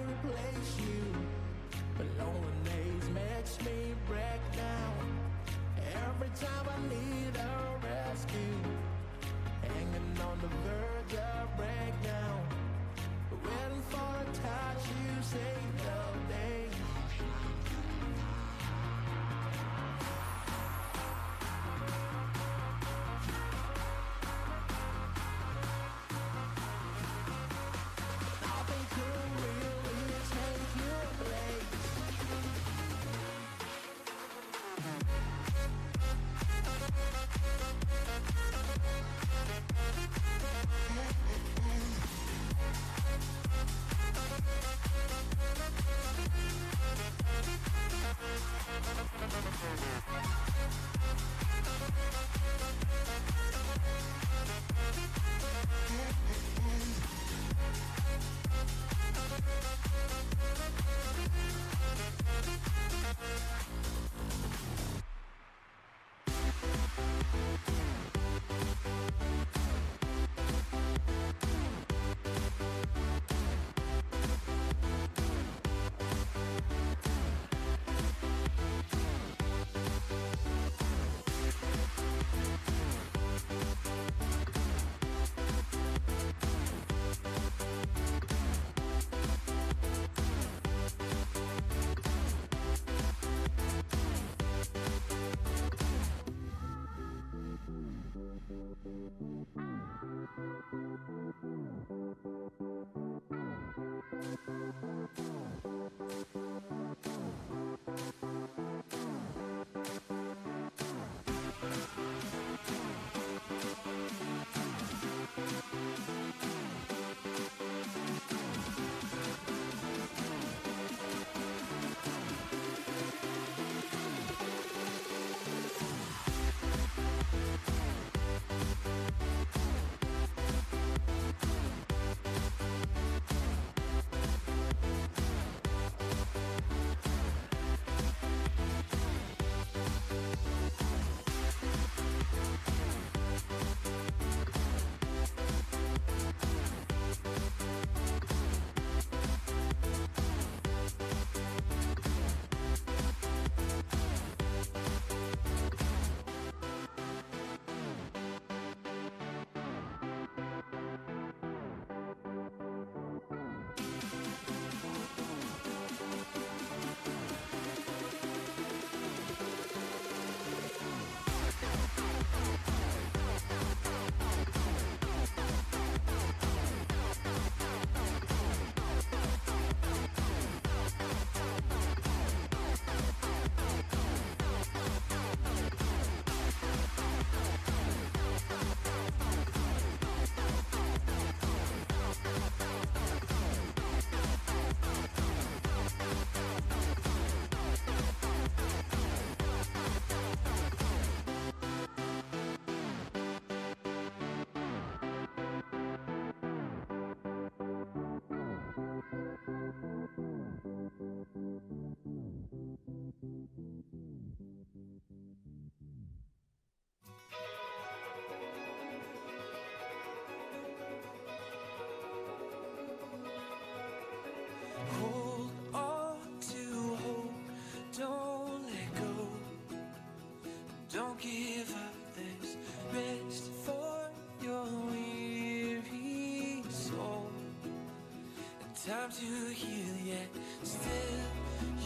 time to heal yet. Still,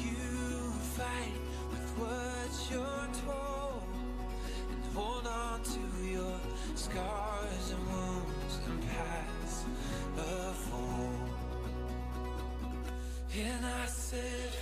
you fight with what you're told, and hold on to your scars and wounds and past the fall. And I said,